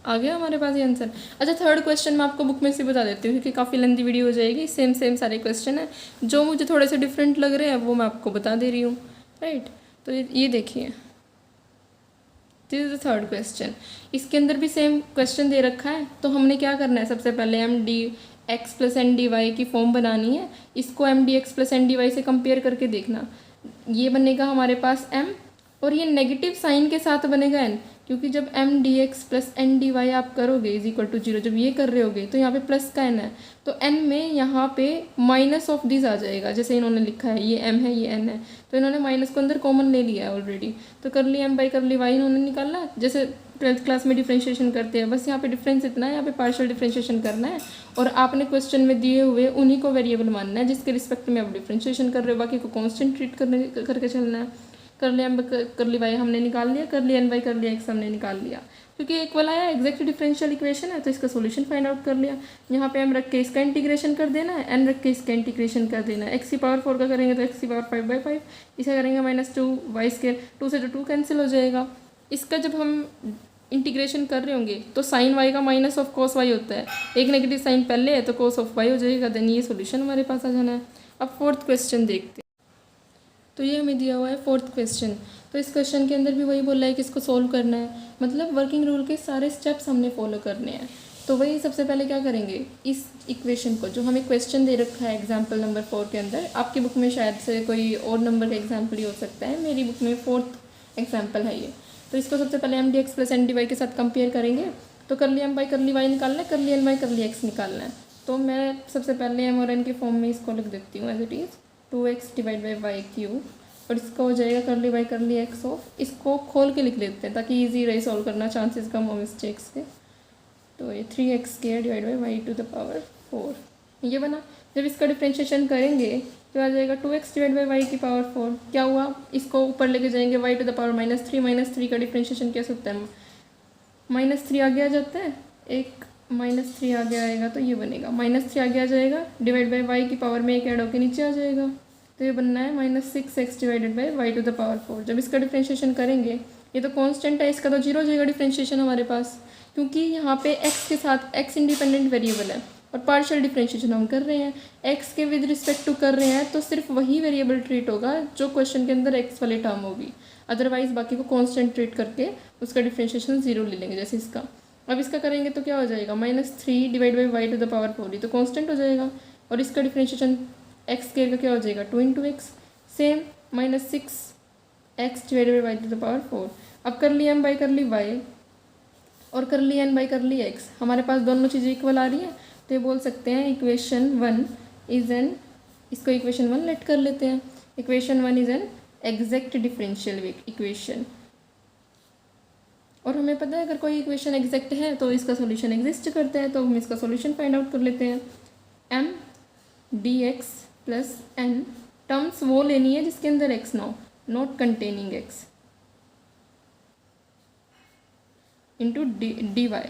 आ गया हमारे पास ये आंसर। अच्छा, थर्ड क्वेश्चन मैं आपको बुक में से बता देती हूँ क्योंकि काफ़ी लंबी वीडियो हो जाएगी। सेम सेम सारे क्वेश्चन हैं, जो मुझे थोड़े से डिफरेंट लग रहे हैं वो मैं आपको बता दे रही हूँ, राइट। तो ये देखिए, this is the third question. इसके अंदर भी सेम क्वेश्चन दे रखा है। तो हमने क्या करना है, सबसे पहले m d x plus n d y की फॉर्म बनानी है। इसको m d x plus n d y से कंपेयर करके देखना। ये बनेगा हमारे पास m, और ये नेगेटिव साइन के साथ बनेगा n, क्योंकि जब m d x plus n d y आप करोगे इज इक्वल टू 0, जब ये कर रहे होगे तो यहाँ पे प्लस का n है, तो n में यहाँ पे माइनस ऑफ दिस आ जाएगा। जैसे इन्होंने लिखा है ये m है ये n है, तो इन्होंने माइनस को अंदर कॉमन ले लिया है ऑलरेडी। तो करली m बाई करली y इन्होंने निकाला, जैसे 12th क्लास में डिफ्रेंशिएशन करते हैं। बस यहाँ पे डिफरेंस इतना है, यहाँ पे पार्शियल डिफ्रेंशिएशन करना है, और आपने क्वेश्चन में दिए हुए उन्हीं को वेरिएबल मानना है जिसके रिस्पेक्ट में आप डिफ्रेंशिएशन कर रहे हो, बाकी को कांस्टेंट ट्रीट करके चलना है। करली एम करली वाई हमने निकाल लिया, करली एन बाई करली एक्स हमने निकाल लिया, क्योंकि एक वाला आया एग्जैक्ट डिफरेंशियल इक्वेशन है तो इसका सॉल्यूशन फाइंड आउट कर लिया। यहाँ पे एम रख के इसका इंटीग्रेशन कर देना है, एन रख के इसका इंटीग्रेशन कर देना है। एक्स की पावर 4 का करेंगे तो एक्स की पावर 5/5, इसका करेंगे -2 वाई स्क्वायर, 2 से तो 2 कैंसिल हो जाएगा। इसका जब हम इंटीग्रेशन कर रहे होंगे तो साइन वाई का माइनस ऑफ कॉस वाई होता है, एक नेगेटिव साइन पहले है तो कॉस ऑफ वाई हो जाएगा। देन ये सॉल्यूशन हमारे पास आ जाना है। अब फोर्थ क्वेश्चन देखते हैं। तो ये हमें दिया हुआ है फोर्थ क्वेश्चन। तो इस क्वेश्चन के अंदर भी वही बोला है कि इसको सोल्व करना है, मतलब वर्किंग रूल के सारे स्टेप्स हमने फॉलो करने हैं। तो वही सबसे पहले क्या करेंगे, इस इक्वेशन को, जो हमें क्वेश्चन दे रखा है एग्जाम्पल नंबर 4 के अंदर, आपकी बुक में शायद से कोई और नंबर का एग्जाम्पल ही हो सकता है, मेरी बुक में 4th एग्जाम्पल है ये। तो इसको सबसे पहले m d x plus n d y के साथ कंपेयर करेंगे। तो करली एम बाई करली वाई निकालना है, करली एन बाई करली एक्स निकालना है। तो मैं सबसे पहले एम और एन के फॉर्म में इसको लिख देती हूँ as it is 2x divide by y cube, और इसका हो जाएगा करली बाई करली एक्स ऑफ, इसको खोल के लिख लेते हैं ताकि इजी रहे सॉल्व करना, चांसेस कम हो मिस्टेक्स के। तो ये 3x² divide by y to the power 4 ये बना। जब इसका डिफ्रेंशिएशन करेंगे तो आ जाएगा 2x डिवाइड बाई वाई की पावर 4। क्या हुआ, इसको ऊपर लेके जाएंगे वाई टू द पावर -3 का डिफ्रेंशिएशन कैसे होता है, -3 आगे आ जाता है, एक -3 आगे आएगा तो ये बनेगा -3 आगे आ जाएगा, डिवाइड बाई वाई की पावर में एक ऐड होकर नीचे आ जाएगा, तो ये बनना है -6x divided by y to the power 4। जब इसका डिफ्रेंशिएशन करेंगे, ये तो कांस्टेंट है, इसका तो 0 हो जाएगा डिफ्रेंशिएशन हमारे पास, क्योंकि यहाँ पे x के साथ x इंडिपेंडेंट वेरिएबल है और पार्शियल डिफ्रेंशिएशन हम कर रहे हैं, x के विद रिस्पेक्ट टू कर रहे हैं, तो सिर्फ वही वेरिएबल ट्रीट होगा जो क्वेश्चन के अंदर x वाली टर्म होगी, अदरवाइज बाकी को कांस्टेंट ट्रीट करके उसका डिफ्रेंशिएशन 0 ले लेंगे। जैसे इसका, अब इसका करेंगे तो क्या हो जाएगा, -3 divide by y to the power 4, ये तो कांस्टेंट हो जाएगा, और इसका डिफ्रेंशिएशन x² का क्या हो जाएगा 2 × x, same -6x divided by y to the power 4। अब कर ली m बाई कर ली y और कर ली n बाई कर ली x, हमारे पास दोनों चीज़ें इक्वल आ रही हैं, तो ये बोल सकते हैं इक्वेशन 1 इज़ एन, इसको इक्वेशन 1 लेट कर लेते हैं, equation 1 is an exact differential equation. और हमें पता है अगर कोई इक्वेशन एग्जैक्ट है तो इसका सॉल्यूशन एग्जिस्ट करता है, तो हम इसका सॉल्यूशन फाइंड आउट कर लेते हैं। m dx plus n, terms वो लेनी है जिसके अंदर x ना हो, not containing x, into d y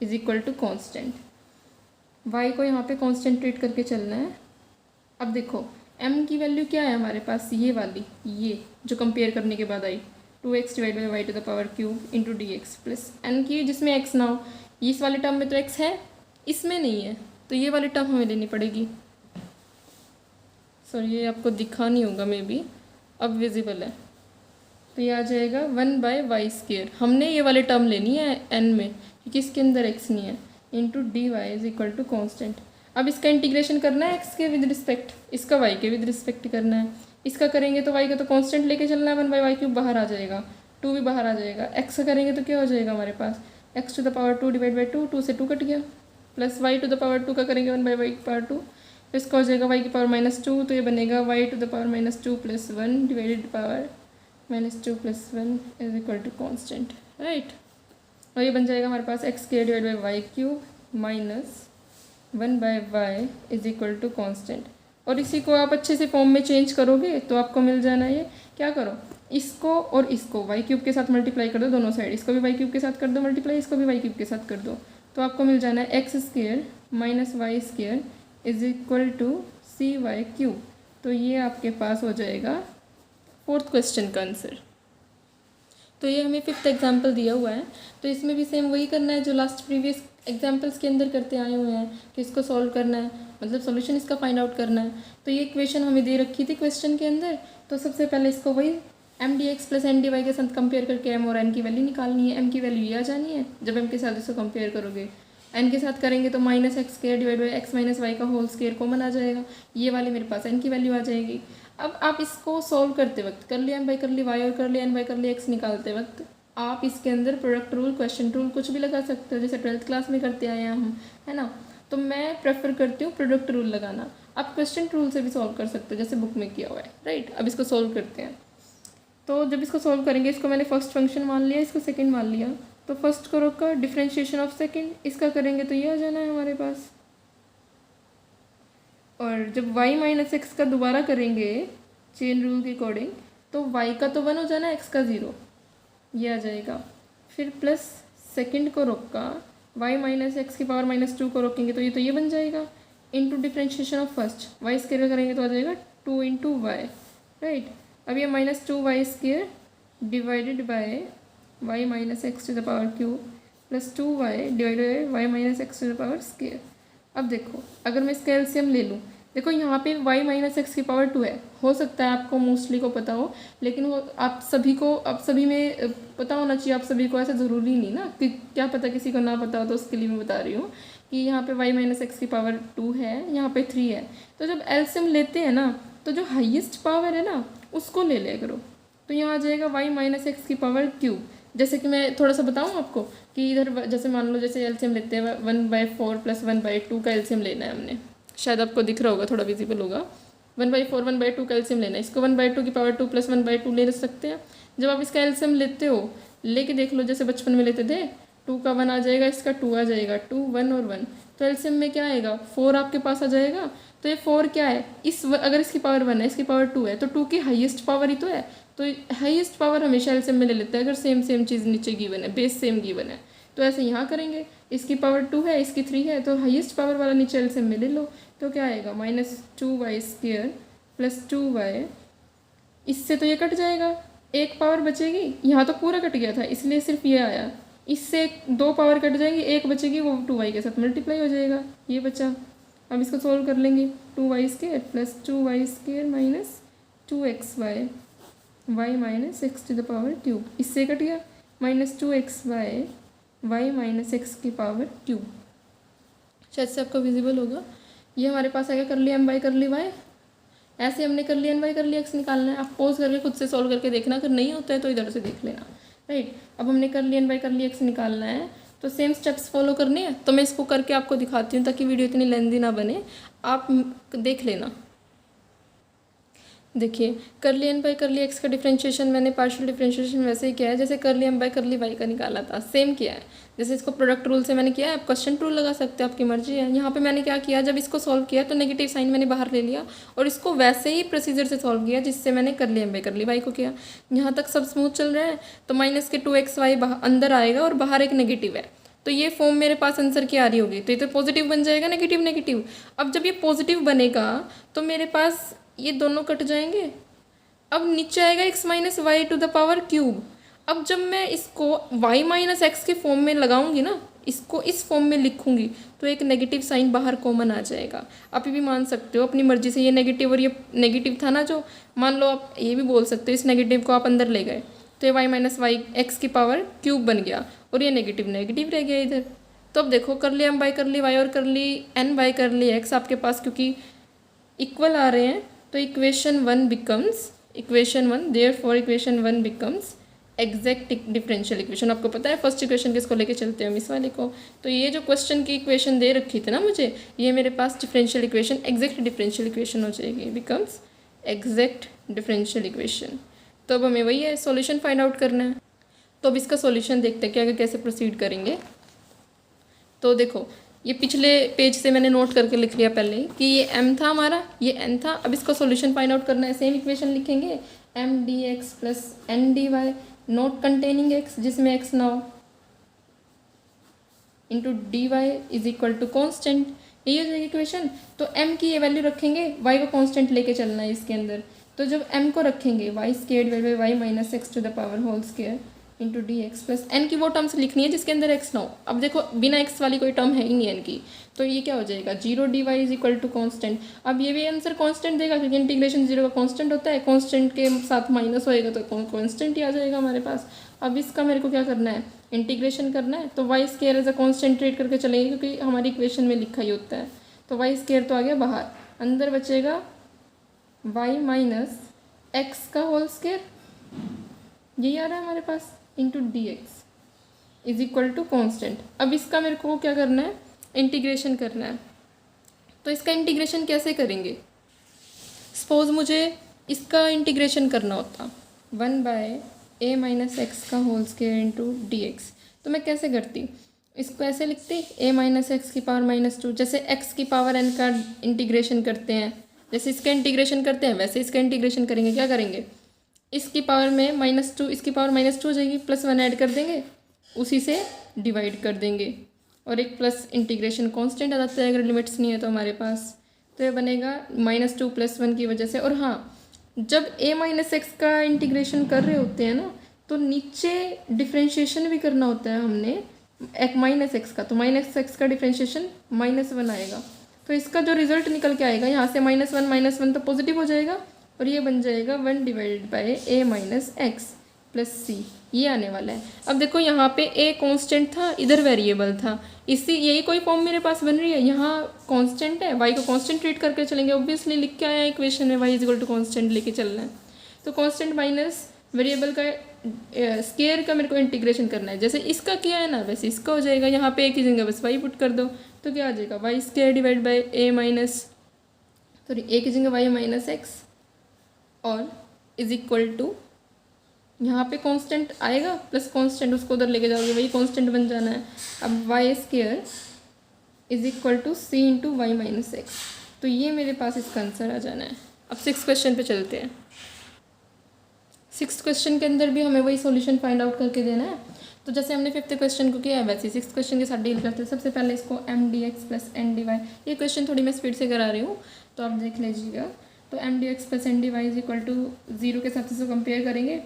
is equal to constant. y को यहाँ पे कॉन्स्टेंट ट्रीट करके चलना है। अब देखो m की वैल्यू क्या है हमारे पास, ये वाली, ये जो कंपेयर करने के बाद आई 2x divide by y to the power cube into d x plus n की जिसमें x ना हो, इस वाले टर्म में तो x है, इसमें नहीं है, तो ये वाली टर्म हमें लेनी पड़ेगी। सॉरी ये आपको दिखा नहीं होगा मे बी, अब विजिबल है, तो ये आ जाएगा 1/y²। हमने ये वाली टर्म लेनी है n में क्योंकि इसके अंदर x नहीं है, into d y is equal to constant. अब इसका इंटीग्रेशन करना है x के विद रिस्पेक्ट, इसका y के विद रिस्पेक्ट करना है। इसका करेंगे तो y का तो कांस्टेंट लेके चलना है, 1/y³ बाहर आ जाएगा, 2 भी बाहर आ जाएगा। x का करेंगे तो क्या हो जाएगा हमारे पास, x to the power 2 divide by 2, 2 से 2 कट गया, plus y to the power 2 का करेंगे 1/y की पावर 2, तो इसका हो जाएगा y की पावर -2, तो ये बनेगा y to the power -2 plus 1 divided power -2 plus 1 is equal to constant, right. और ये बन जाएगा हमारे पास x² divide by y cube minus 1/y is equal to constant. और इसी को आप अच्छे से फॉर्म में चेंज करोगे तो आपको मिल जाना, ये क्या करो, इसको और इसको y³ के साथ मल्टीप्लाई कर दो दोनों साइड, इसको भी y³ के साथ कर दो मल्टीप्लाई, इसको भी y³ के साथ कर दो, तो आपको मिल जाना है x² minus y² is equal to cy³। तो ये आपके पास हो जाएगा फोर्थ क्वेश्चन का आंसर। तो ये हमें 5th एग्जाम्पल दिया हुआ है, तो इसमें भी सेम वही करना है जो लास्ट प्रीवियस एग्जाम्पल्स के अंदर करते आए हुए हैं कि इसको सॉल्व करना है, मतलब सॉल्यूशन इसका फाइंड आउट करना है। तो ये इक्वेशन हमें दे रखी थी क्वेश्चन के अंदर, तो सबसे पहले इसको वही m d x plus n d y के साथ कंपेयर करके एम और एन की वैल्यू निकालनी है। एम की वैल्यू ये आ जानी है, जब एम के साथ इसको कंपेयर करोगे एन के साथ करेंगे तो minus x square divide by x minus y का होल स्क्वायर कॉमन आ जाएगा, ये वाली मेरे पास एन की वैल्यू आ जाएगी। अब आप इसको सॉल्व करते वक्त कर लिया एम बाई कर ली वाई और कर लिया एन बाई कर लिया एक्स निकालते वक्त आप इसके अंदर प्रोडक्ट रूल, क्वेश्चन रूल कुछ भी लगा सकते हो, जैसे 12th क्लास में करते आए हैं हम, है ना। तो मैं प्रेफर करती हूँ प्रोडक्ट रूल लगाना। आप क्वेश्चन रूल से भी सॉल्व कर सकते हो जैसे बुक में किया हुआ है, राइट। अब इसको सॉल्व करते हैं। तो जब इसको सॉल्व करेंगे, इसको मैंने फर्स्ट फंक्शन मान लिया, इसको सेकंड मान लिया, तो फर्स्ट को रोका डिफ्रेंशिएशन ऑफ सेकंड, इसका करेंगे तो ये आ जाना है हमारे पास। और जब y माइनस एक्स का दोबारा करेंगे चेन रूल के अकॉर्डिंग, तो y का तो 1 हो जाना, x का 0, ये आ जाएगा। फिर प्लस सेकंड को रोका y माइनस एक्स की पावर -2 को रोकेंगे तो ये बन जाएगा, into differentiation of first y square करेंगे तो आ जाएगा 2 इंटू वाई, राइट। अब ये -2y square divided by y minus x to the power cube plus 2y divided by y minus x to the power square. अब देखो अगर मैं इसका एलसीएम ले लूँ, देखो यहाँ पे y माइनस एक्स की पावर 2 है, हो सकता है आपको मोस्टली को पता हो, लेकिन वो आप सभी में पता होना चाहिए, आप सभी को, ऐसा ज़रूरी नहीं ना कि क्या पता किसी को ना पता हो, तो उसके लिए मैं बता रही हूँ कि यहाँ पे y माइनस एक्स की पावर 2 है, यहाँ पे 3 है। तो जब एलसीएम लेते हैं ना, तो जो हाईएस्ट पावर है ना उसको ले लिया करो, तो यहाँ आ जाएगा y माइनस एक्स की पावर क्यूब। जैसे कि मैं थोड़ा सा बताऊँ आपको कि इधर जैसे मान लो जैसे एलसीएम लेते हैं 1/4 प्लस 1/2 का एलसीएम लेना है हमने, शायद आपको दिख रहा होगा, थोड़ा विजिबल होगा। 1/4 1/2 का एलसीएम लेना है, इसको 1/2 की पावर 2 प्लस 1/2 ले सकते हैं। जब आप इसका एलसीएम लेते हो, लेके देख लो जैसे बचपन में लेते थे, 2 का 1 आ जाएगा, इसका 2 आ जाएगा, 2 1 और 1, तो एलसीएम में क्या आएगा 4 आपके पास आ जाएगा। तो ये 4 क्या है, अगर इसकी पावर 1 है, इसकी पावर 2 है, तो 2 की हाईएस्ट पावर ही तो है, तो हाईएस्ट पावर हमेशा एलसीएम में ले लेते हैं अगर सेम चीज़ नीचे गिवन है, बेस सेम गिवन है। तो ऐसे यहाँ करेंगे, इसकी पावर 2 है, इसकी 3 है, तो हाईएस्ट पावर वाला नीचे एलसीएम में ले लो, तो क्या आएगा -2y स्क्वायर प्लस 2y, इससे तो ये कट जाएगा, एक पावर बचेगी, यहाँ तो पूरा कट गया था इसलिए सिर्फ ये आया, इससे 2 पावर कट जाएंगी, एक बचेगी, वो 2y के साथ मल्टीप्लाई हो जाएगा, ये बचा। अब इसको सोल्व कर लेंगे, 2y square plus 2y square minus 2xy y minus x to the power cube, इससे कट गया, -2xy y माइनस एक्स की पावर क्यूब। शायद से आपको विजिबल होगा। ये हमारे पास आगे कर लिया m बाई कर ली y, ऐसे हमने कर लिया n बाई कर लिया x निकालना है। आप पोज करके खुद से सॉल्व करके देखना, अगर नहीं होता है तो इधर से देख लेना, राइट। अब हमने कर लिया n बाई कर लिया x निकालना है, तो सेम स्टेप्स फॉलो करने हैं। तो मैं इसको करके आपको दिखाती हूँ ताकि वीडियो इतनी लेंदी ना बने, आप देख लेना। देखिए कर लिया n बाई कर लिया x का डिफ्रेंशिएशन मैंने पार्शियल डिफ्रेंशिएशन वैसे ही किया है जैसे कर लिया m बाई कर ली y का निकाला था, सेम किया है। जैसे इसको प्रोडक्ट रूल से मैंने किया है, आप क्वेश्चन रूल लगा सकते हो, आपकी मर्जी है। यहाँ पे मैंने क्या किया, जब इसको सॉल्व किया तो नेगेटिव साइन मैंने बाहर ले लिया और इसको वैसे ही प्रोसीजर से सॉल्व किया जिससे मैंने कर लिया m बाई कर ली y को किया। यहाँ तक सब स्मूथ चल रहा है, तो माइनस के 2xy अंदर आएगा और बाहर एक नेगेटिव है, तो ये फॉर्म मेरे पास आंसर की आ रही होगी, तो ये तो पॉजिटिव बन जाएगा, नेगेटिव नेगेटिव। अब जब ये पॉजिटिव बनेगा तो मेरे पास ये दोनों कट जाएंगे, अब नीचे आएगा x minus y to the power cube. अब जब मैं इसको y माइनस एक्स के फॉर्म में लगाऊंगी ना, इसको इस फॉर्म में लिखूंगी, तो एक नेगेटिव साइन बाहर कॉमन आ जाएगा। आप ये भी मान सकते हो अपनी मर्जी से, ये नेगेटिव और ये नेगेटिव था ना, जो मान लो आप ये भी बोल सकते हो इस नेगेटिव को आप अंदर ले गए, तो ये y माइनस वाई एक्स की पावर क्यूब बन गया और ये नेगेटिव नेगेटिव रह गया इधर। तो अब देखो कर लिया m बाई कर ली y और कर ली n बाई कर ली x आपके पास, क्योंकि इक्वल आ रहे हैं, तो equation 1 becomes equation 1, therefore equation 1 becomes exact differential equation. आपको पता है फर्स्ट इक्वेशन किसको लेके चलते हैं हम, इस वाले को। तो ये जो क्वेश्चन की इक्वेशन दे रखी थी ना मुझे, ये मेरे पास differential equation exact differential equation हो जाएगी, बिकम्स एग्जैक्ट डिफरेंशियल इक्वेशन। तो अब हमें वही है सॉल्यूशन फाइंड आउट करना है। तो अब इसका सॉल्यूशन देखते हैं कि आगे कैसे प्रोसीड करेंगे। तो देखो ये पिछले पेज से मैंने नोट करके लिख लिया पहले ही कि ये m था हमारा, ये n था। अब इसका सॉल्यूशन फाइंड आउट करना है, सेम इक्वेशन लिखेंगे m dx plus n dy not containing x, जिसमें x ना हो, into d y is equal to constant, यही हो जाएगी इक्वेशन। तो m की ये वैल्यू रखेंगे, y को कॉन्स्टेंट लेके चलना है इसके अंदर। तो जब m को रखेंगे y square divide by y minus x to the power whole square, into d x plus n की वो टर्म्स लिखनी है जिसके अंदर एक्स ना हो। अब देखो बिना एक्स वाली कोई टर्म है ही नहीं एन की, तो ये क्या हो जाएगा 0 d y is equal to constant. अब ये भी आंसर कॉन्स्टेंट देगा क्योंकि इंटीग्रेशन 0 का कॉन्स्टेंट होता है, कॉन्स्टेंट के साथ माइनस होएगा तो कॉन्स्टेंट ही आ जाएगा हमारे पास। अब इसका मेरे को क्या करना है, इंटीग्रेशन करना है, तो y square as a constant treat करके चलेंगे क्योंकि हमारी इक्वेशन में लिखा ही होता है। तो वाई स्केयर तो आ गया बाहर, अंदर बचेगा वाई माइनस एक्स का होल स्केयर, यही आ रहा है हमारे पास, into d x is equal to constant. अब इसका मेरे को क्या करना है, इंटीग्रेशन करना है। तो इसका इंटीग्रेशन कैसे करेंगे, सपोज मुझे इसका इंटीग्रेशन करना होता 1/a माइनस एक्स का whole square into d x, तो मैं कैसे करती, इसको ऐसे लिखती a माइनस एक्स की पावर -2, जैसे x की पावर n का इंटीग्रेशन करते हैं, जैसे इसका इंटीग्रेशन करते हैं वैसे इसका इंटीग्रेशन करेंगे। क्या करेंगे, इसकी पावर में -2, इसकी पावर -2 हो जाएगी, +1 ऐड कर देंगे, उसी से डिवाइड कर देंगे, और एक प्लस इंटीग्रेशन कांस्टेंट आ जाता है अगर लिमिट्स नहीं है तो हमारे पास। तो ये बनेगा -2 + 1 की वजह से। और हाँ, जब a माइनस एक्स का इंटीग्रेशन कर रहे होते हैं ना, तो नीचे डिफ्रेंशिएशन भी करना होता है हमने एक माइनस एक्स का, तो माइनस एक्स का डिफ्रेंशिएशन -1 आएगा। तो इसका जो रिजल्ट निकल के आएगा यहाँ से -1 तो पॉजिटिव हो जाएगा, और ये बन जाएगा 1/a माइनस एक्स प्लस सी, ये आने वाला है। अब देखो यहाँ पे a कांस्टेंट था, इधर वेरिएबल था, इसी यही कोई फॉर्म मेरे पास बन रही है, यहाँ कांस्टेंट है, y को कांस्टेंट ट्रीट करके चलेंगे, ऑब्वियसली लिख के आया है इक्वेशन में y is equal to constant लेके चलना है। तो कांस्टेंट माइनस वेरिएबल का स्केयर का मेरे को इंटीग्रेशन करना है, जैसे इसका किया है ना वैसे इसका हो जाएगा। यहाँ पे एक ही जगह बस y पुट कर दो, तो क्या आ जाएगा y square divide by a minus sorry a की जगह y माइनस एक्स, और इज इक्वल टू यहाँ पे कांस्टेंट आएगा प्लस कांस्टेंट उसको उधर लेके जाओगे, वही कांस्टेंट बन जाना है। अब y square is equal to c into y minus x, तो ये मेरे पास इसका आंसर आ जाना है। अब 6th क्वेश्चन पे चलते हैं। 6th क्वेश्चन के अंदर भी हमें वही सॉल्यूशन फाइंड आउट करके देना है। तो जैसे हमने 5th क्वेश्चन को किया है वैसे 6th क्वेश्चन के साथ डील करते हैं। सबसे पहले इसको m d x plus n d y, ये क्वेश्चन थोड़ी मैं स्पीड से करा रही हूँ तो आप देख लीजिएगा। तो m d x plus n d y is equal to 0 के साथ इसको कंपेयर करेंगे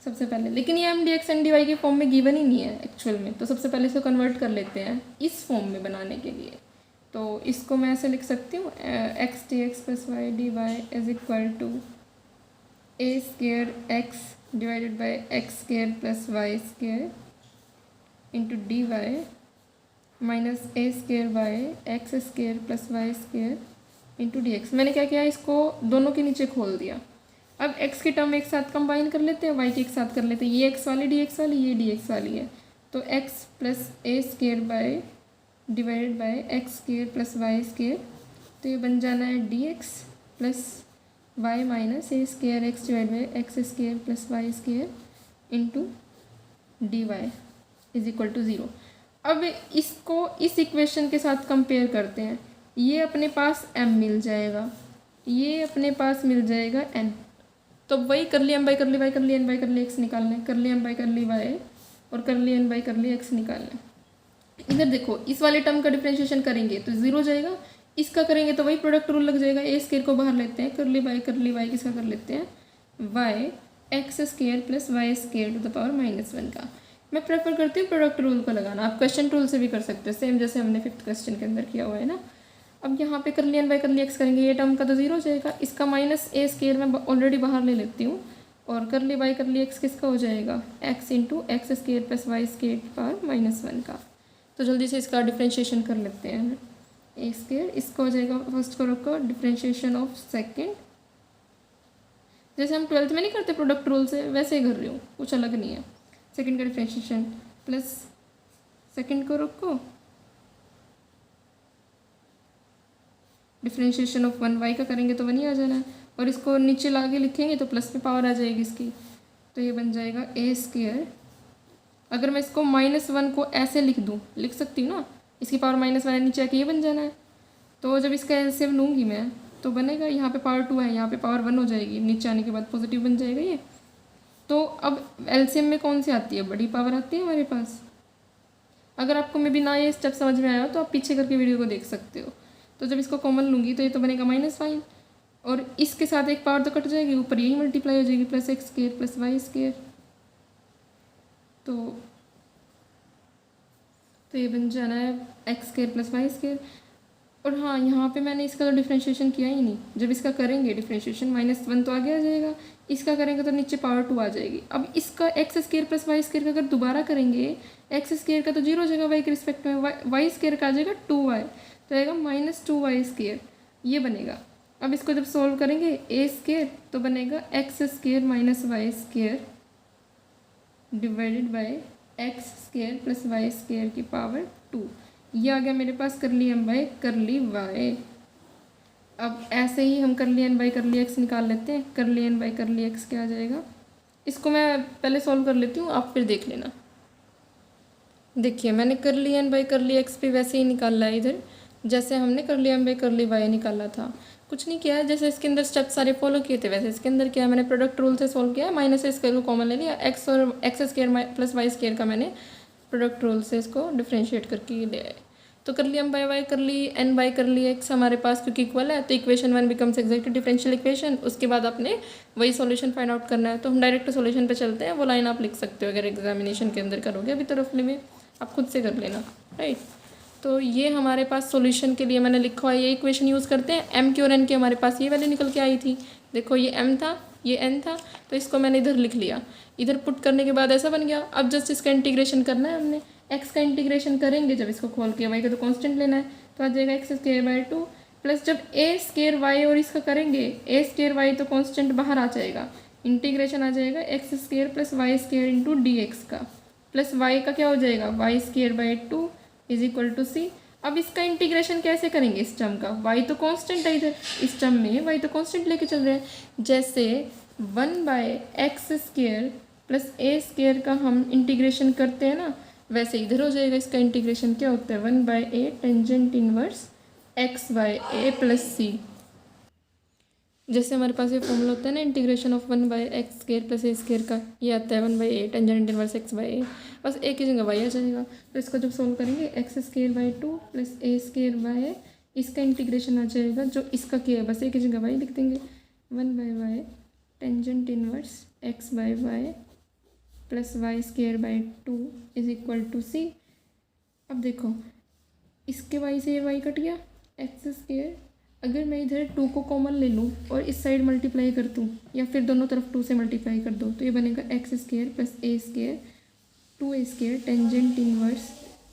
सबसे पहले, लेकिन ये m d x n d y के फॉर्म में गिवन ही नहीं है एक्चुअल में, तो सबसे पहले इसको कन्वर्ट कर लेते हैं इस फॉर्म में बनाने के लिए। तो इसको मैं ऐसे लिख सकती हूँ x d x plus y d y is equal to a square x divided by x square plus y square into d y minus a square y x square plus y square into d x. मैंने क्या किया, इसको दोनों के नीचे खोल दिया। अब x की टर्म एक साथ कंबाइन कर लेते हैं, y की एक साथ कर लेते हैं, ये x वाली डी एक्स वाली, ये डी एक्स वाली है, तो x plus a square by divided by x square plus y square, तो ये बन जाना है d x plus y minus a square x divide by x square plus y square into d y is equal to 0। अब इसको इस equation के साथ कंपेयर करते हैं, ये अपने पास m मिल जाएगा, ये अपने पास मिल जाएगा n, तो वही कर ली एम बाई कर ली वाई कर ली एन बाई कर ली एक्स निकालना है, कर ली एम बाई कर ली वाई और कर ली एन बाई कर ली एक्स निकालना है। इधर देखो इस वाले टर्म का डिफरेंशिएशन करेंगे तो 0 जाएगा, इसका करेंगे तो वही प्रोडक्ट रूल लग जाएगा, ए स्केयर को बाहर लेते हैं, कर ली वाई किसका कर लेते हैं y x square plus y square to the power -1 का। मैं प्रेफर करती हूँ प्रोडक्ट रूल को लगाना, आप क्वेश्चन रूल से भी कर सकते हैं सेम जैसे हमने 5th क्वेश्चन के अंदर किया हुआ है ना। अब यहाँ पे कर लिया एन बाई कर लिया एक्स करेंगे, ये टर्म का तो 0 हो जाएगा, इसका माइनस ए स्केयर मैं ऑलरेडी बाहर ले लेती हूँ, और कर ली वाई कर ली एक्स किसका हो जाएगा x into x square plus y square power -1 का। तो जल्दी से इसका डिफ्रेंशिएशन कर लेते हैं, ए स्केयर इसका हो जाएगा फर्स्ट को रखो डिफ्रेंशिएशन ऑफ सेकेंड, जैसे हम 12th में नहीं करते प्रोडक्ट रूल से वैसे ही कर रही हूँ, कुछ अलग नहीं है। सेकेंड का डिफ्रेंशिएशन प्लस सेकेंड को रखो डिफ्रेंशिएशन ऑफ 1y का करेंगे तो 1 ही आ जाना है, और इसको नीचे ला के लिखेंगे तो प्लस में पावर आ जाएगी इसकी, तो ये बन जाएगा ए स्केयर। अगर मैं इसको -1 को ऐसे लिख सकती हूँ ना, इसकी पावर -1 है, नीचे आके ये बन जाना है, तो जब इसका एलसीएम लूँगी मैं तो बनेगा यहाँ पे पावर 2 है, यहाँ पे पावर 1 हो जाएगी, नीचे आने के बाद पॉजिटिव बन जाएगा ये। तो अब एलसीएम में कौन सी आती है, बड़ी पावर आती है हमारे पास। अगर आपको मे भी ना ये स्टेप समझ में आया तो आप पीछे करके वीडियो को देख सकते हो। तो जब इसको कॉमन लूँगी तो ये तो बनेगा -5, और इसके साथ एक पावर तो कट जाएगी, ऊपर यही मल्टीप्लाई हो जाएगी plus x square plus y square. तो ये बन जाना है x square plus y square. और हाँ, यहाँ पे मैंने इसका तो डिफ्रेंशिएशन किया ही नहीं। जब इसका करेंगे डिफ्रेंशिएशन -1 तो आगे आ जाएगा, इसका करेंगे तो नीचे पावर 2 आ जाएगी। अब इसका x square plus y square का अगर दोबारा करेंगे, एक्स स्क्वायर का तो 0 हो जाएगा वाई के रिस्पेक्ट में, वाई स्क्वायर का आ जाएगा 2y, तो आएगा -2y स्क्वायर, ये बनेगा। अब इसको जब सोल्व करेंगे ए स्क्वायर तो बनेगा x square minus y square divided by x square plus y square की पावर 2। ये आ गया मेरे पास करली एम बाई करली वाई। अब ऐसे ही हम करली एन बाई करली एक्स निकाल लेते हैं। करली एन बाई करली एक्स क्या आ जाएगा, इसको मैं पहले सॉल्व कर लेती हूँ, आप फिर देख लेना। देखिए मैंने करली एन बाई करली एक्स पे वैसे ही निकाला है इधर, जैसे हमने करली एन बाई करली वाई निकाला था। कुछ नहीं किया है, जैसे इसके अंदर स्टेप सारे फॉलो किए थे वैसे इसके अंदर किया। मैंने प्रोडक्ट रूल से सॉल्व किया, माइनस स्क्वायर को कॉमन ले लिया, एक्स और x square plus y square का मैंने प्रोडक्ट रूल से इसको डिफ्रेंशिएट करके ले आए। तो करली एम बाई वाई करली एन बाई करली एक्स हमारे पास क्योंकि इक्वल है, तो equation 1 becomes exactly differential equation. उसके बाद आपने वही सॉल्यूशन फाइंड आउट करना है। तो हम डायरेक्ट सॉल्यूशन पे चलते हैं, वो लाइन आप लिख सकते हो अगर एग्जामिनेशन के अंदर करोगे, अभी तो रफली में आप खुद से कर लेना, राइट। तो ये हमारे पास सॉल्यूशन के लिए मैंने लिखा है, ये इक्वेशन यूज़ करते हैं। एम की और एन की हमारे पास ये वैल्यू निकल के आई थी, देखो ये एम था ये एन था, तो इसको मैंने इधर लिख लिया। इधर पुट करने के बाद ऐसा बन गया। अब जस्ट इसका इंटीग्रेशन करना है हमने, एक्स का इंटीग्रेशन करेंगे जब इसको खोल के, वाई का तो कांस्टेंट लेना है, तो आ जाएगा एक्स स्क्वायर बाई 2 प्लस जब ए स्क्वायर वाई और इसका करेंगे ए स्क्वायर वाई तो कांस्टेंट बाहर आ जाएगा, इंटीग्रेशन आ जाएगा x square plus y square into d x का, प्लस वाई का क्या हो जाएगा y square by 2 is equal to c. अब इसका इंटीग्रेशन कैसे करेंगे इस टर्म का, वाई तो कांस्टेंट है इधर, इस टर्म में वाई तो कांस्टेंट लेके चल रहे हैं। जैसे 1 by x square plus a square का हम इंटीग्रेशन करते हैं ना, वैसे इधर हो जाएगा। इसका इंटीग्रेशन क्या होता है 1 by a tangent inverse x by a plus c. जैसे हमारे पास ये फॉर्मूला होता है ना integration of 1 by x square plus a square का, ये आता है 1 by a tangent inverse x by a, बस ए की जगह वाई आ जाएगा। तो इसको जब सोल्व करेंगे x square by 2 plus a square by इसका इंटीग्रेशन आ जाएगा, जो इसका किया है बस ए की जगह वाई लिख देंगे, 1 by y tangent inverse x by y plus y square by 2 is equal to c. अब देखो इसके वाई से ये वाई कट गया, एक्स स्क्वायर अगर मैं इधर 2 को कॉमन ले लूँ और इस साइड मल्टीप्लाई कर दूँ या फिर दोनों तरफ 2 से मल्टीप्लाई कर दो, तो ये बनेगा x square plus a square 2a square tangent inverse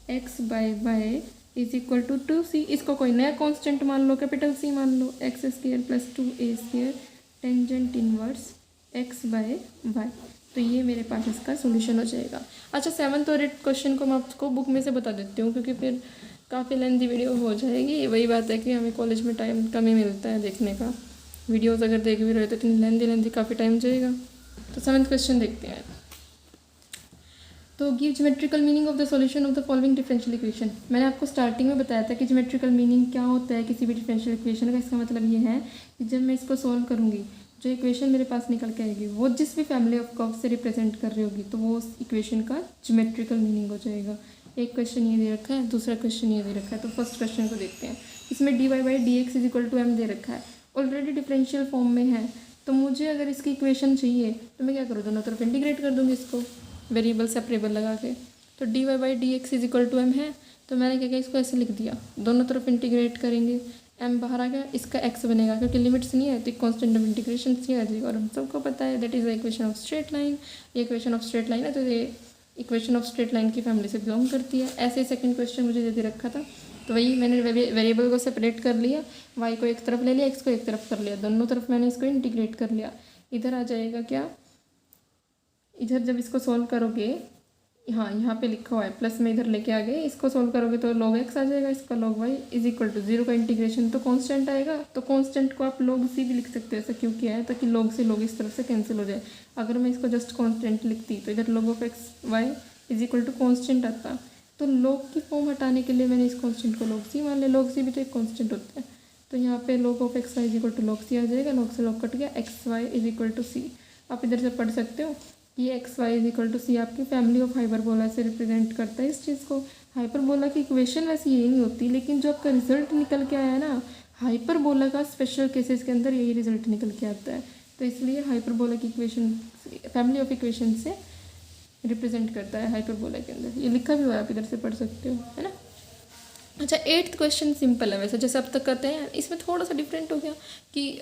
x by y is equal to 2c। इसको कोई नया कांस्टेंट मान लो, कैपिटल सी मान लो, x square plus 2a square tangent inverse x by y. तो ये मेरे पास इसका सोल्यूशन हो जाएगा। अच्छा 7th और 8th क्वेश्चन को मैं आपको बुक में से बता देती हूँ, क्योंकि फिर काफ़ी लेंथी वीडियो हो जाएगी। वही बात है कि हमें कॉलेज में टाइम कम ही मिलता है देखने का, वीडियोज़ अगर देख भी रहे तो इतनी लेंथी काफ़ी टाइम जाएगा। तो 7th क्वेश्चन देखते हैं। तो give geometrical meaning of the solution of the following differential equation. मैंने आपको स्टार्टिंग में बताया था कि ज्योमेट्रिकल मीनिंग क्या होता है किसी भी डिफरेंशियल इक्वेशन का। इसका मतलब ये है कि जब मैं इसको सॉल्व करूँगी, जो इक्वेशन मेरे पास निकल के आएगी वो जिस भी फैमिली ऑफ कर्व से रिप्रेजेंट कर रही होगी, तो वो उस इक्वेशन का ज्योमेट्रिकल मीनिंग हो जाएगा। एक क्वेश्चन ये दे रखा है, दूसरा क्वेश्चन ये दे रखा है। तो फर्स्ट क्वेश्चन को देखते हैं। इसमें d y by d x is equal to m दे रखा है, ऑलरेडी डिफरेंशियल फॉर्म में है। तो मुझे अगर इसकी इक्वेशन चाहिए तो मैं क्या करूँ, दोनों तरफ इंटीग्रेट कर दूँगी इसको, वेरिएबल सेपरेबल लगा के। तो d y by d x is equal to m है, तो मैंने क्या किया इसको ऐसे लिख दिया, दोनों तरफ इंटीग्रेट करेंगे, एम बाहर आ गया, इसका एक्स बनेगा क्योंकि लिमिट्स नहीं है तो कॉन्स्टेंट ऑफ इंटीग्रेशन सी आ जाएगा। और हम सबको पता है that is the equation of straight line. ये इक्वेशन ऑफ स्ट्रेट लाइन है, तो ये इक्वेशन ऑफ स्ट्रेट लाइन की फैमिली से बिलोंग करती है। ऐसे सेकंड क्वेश्चन मुझे दे रखा था, तो वही मैंने वेरिएबल को सेपरेट कर लिया, वाई को एक तरफ ले लिया, एक्स को एक तरफ कर लिया, दोनों तरफ मैंने इसको इंटीग्रेट कर लिया। इधर आ जाएगा क्या, इधर जब इसको सॉल्व करोगे, हाँ यहाँ पे लिखा हुआ है प्लस में इधर लेके आ गए, इसको सॉल्व करोगे तो log x आ जाएगा, इसका log y is equal to 0 का इंटीग्रेशन तो कांस्टेंट आएगा। तो कांस्टेंट को आप log c भी लिख सकते हो, ऐसा क्यों किया है ताकि log से log इस तरफ से कैंसिल हो जाए। अगर मैं इसको जस्ट कांस्टेंट लिखती तो इधर log of x y is equal to constant आता। तो log की फॉर्म हटाने के लिए मैंने इस कांस्टेंट को log c मान लिया, log c भी तो एक कांस्टेंट होता है। तो यहाँ पे log of x y is equal to log c आ जाएगा, log से log कट गया, x y is equal to c। आप इधर से पढ़ सकते हो ये x y is equal to c आपकी फैमिली ऑफ हाइपरबोला से रिप्रेजेंट करता है इस चीज़ को। हाइपरबोला की इक्वेशन वैसे यही नहीं होती, लेकिन जो आपका रिजल्ट निकल के आया है ना, हाइपरबोला का स्पेशल केसेस के अंदर यही रिजल्ट निकल के आता है। तो इसलिए हाइपरबोला की इक्वेशन फैमिली ऑफ इक्वेशन से रिप्रेजेंट करता है हाइपरबोला के अंदर। ये लिखा भी हुआ है, आप इधर से पढ़ सकते हो, है ना। अच्छा 8th क्वेश्चन सिंपल है वैसे, जैसे अब तक करते हैं। इसमें थोड़ा सा डिफरेंट हो गया कि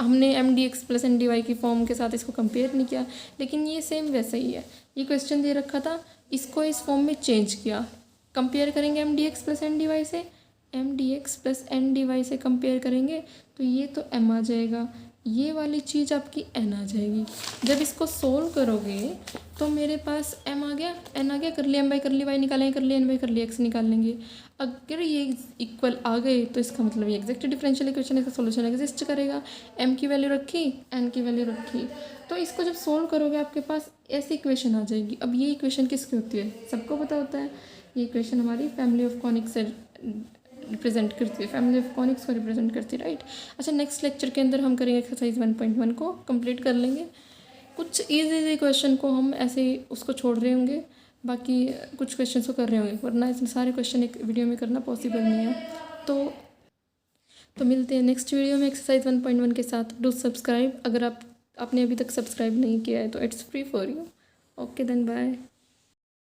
हमने mdx प्लस ndy की फॉर्म के साथ इसको कंपेयर नहीं किया, लेकिन ये सेम वैसा ही है। ये क्वेश्चन दे रखा था, इसको इस फॉर्म में चेंज किया। कंपेयर करेंगे mdx प्लस ndy से, mdx प्लस ndy से कंपेयर करेंगे तो ये तो m आ जाएगा, ये वाली चीज़ आपकी n आ जाएगी। जब इसको सोल्व करोगे तो मेरे पास m आ गया, n आ गया, कर लिया m बाई कर ली y निकालेंगे, कर लिया n बाई कर लिया x निकाल लेंगे। अगर ये इक्वल आ गए तो इसका मतलब ये एग्जैक्ट डिफरेंशियल इक्वेशन, इसका सॉल्यूशन एग्जिस्ट करेगा। m की वैल्यू रखी, n की वैल्यू रखी, तो इसको जब सोल्व करोगे आपके पास ऐसी इक्वेशन आ जाएगी। अब ये इक्वेशन किसकी होती है, सबको पता होता है। ये इक्वेशन हमारी फैमिली ऑफ कॉनिक्स से रिप्रेजेंट करती है, फैमिली ऑफ कॉनिक्स को रिप्रेजेंट करती है, राइट। अच्छा नेक्स्ट लेक्चर के अंदर हम करेंगे एक्सरसाइज 1.1 को कंप्लीट कर लेंगे। कुछ इजी क्वेश्चन को हम ऐसे उसको छोड़ रहे होंगे, बाकी कुछ क्वेश्चन को कर रहे होंगे, वरना इसमें सारे क्वेश्चन एक वीडियो में करना पॉसिबल नहीं है। तो मिलते हैं नेक्स्ट वीडियो में एक्सरसाइज 1.1 के साथ। डू सब्सक्राइब, अगर आपने अभी तक सब्सक्राइब नहीं किया है तो it's free for you. Okay then bye.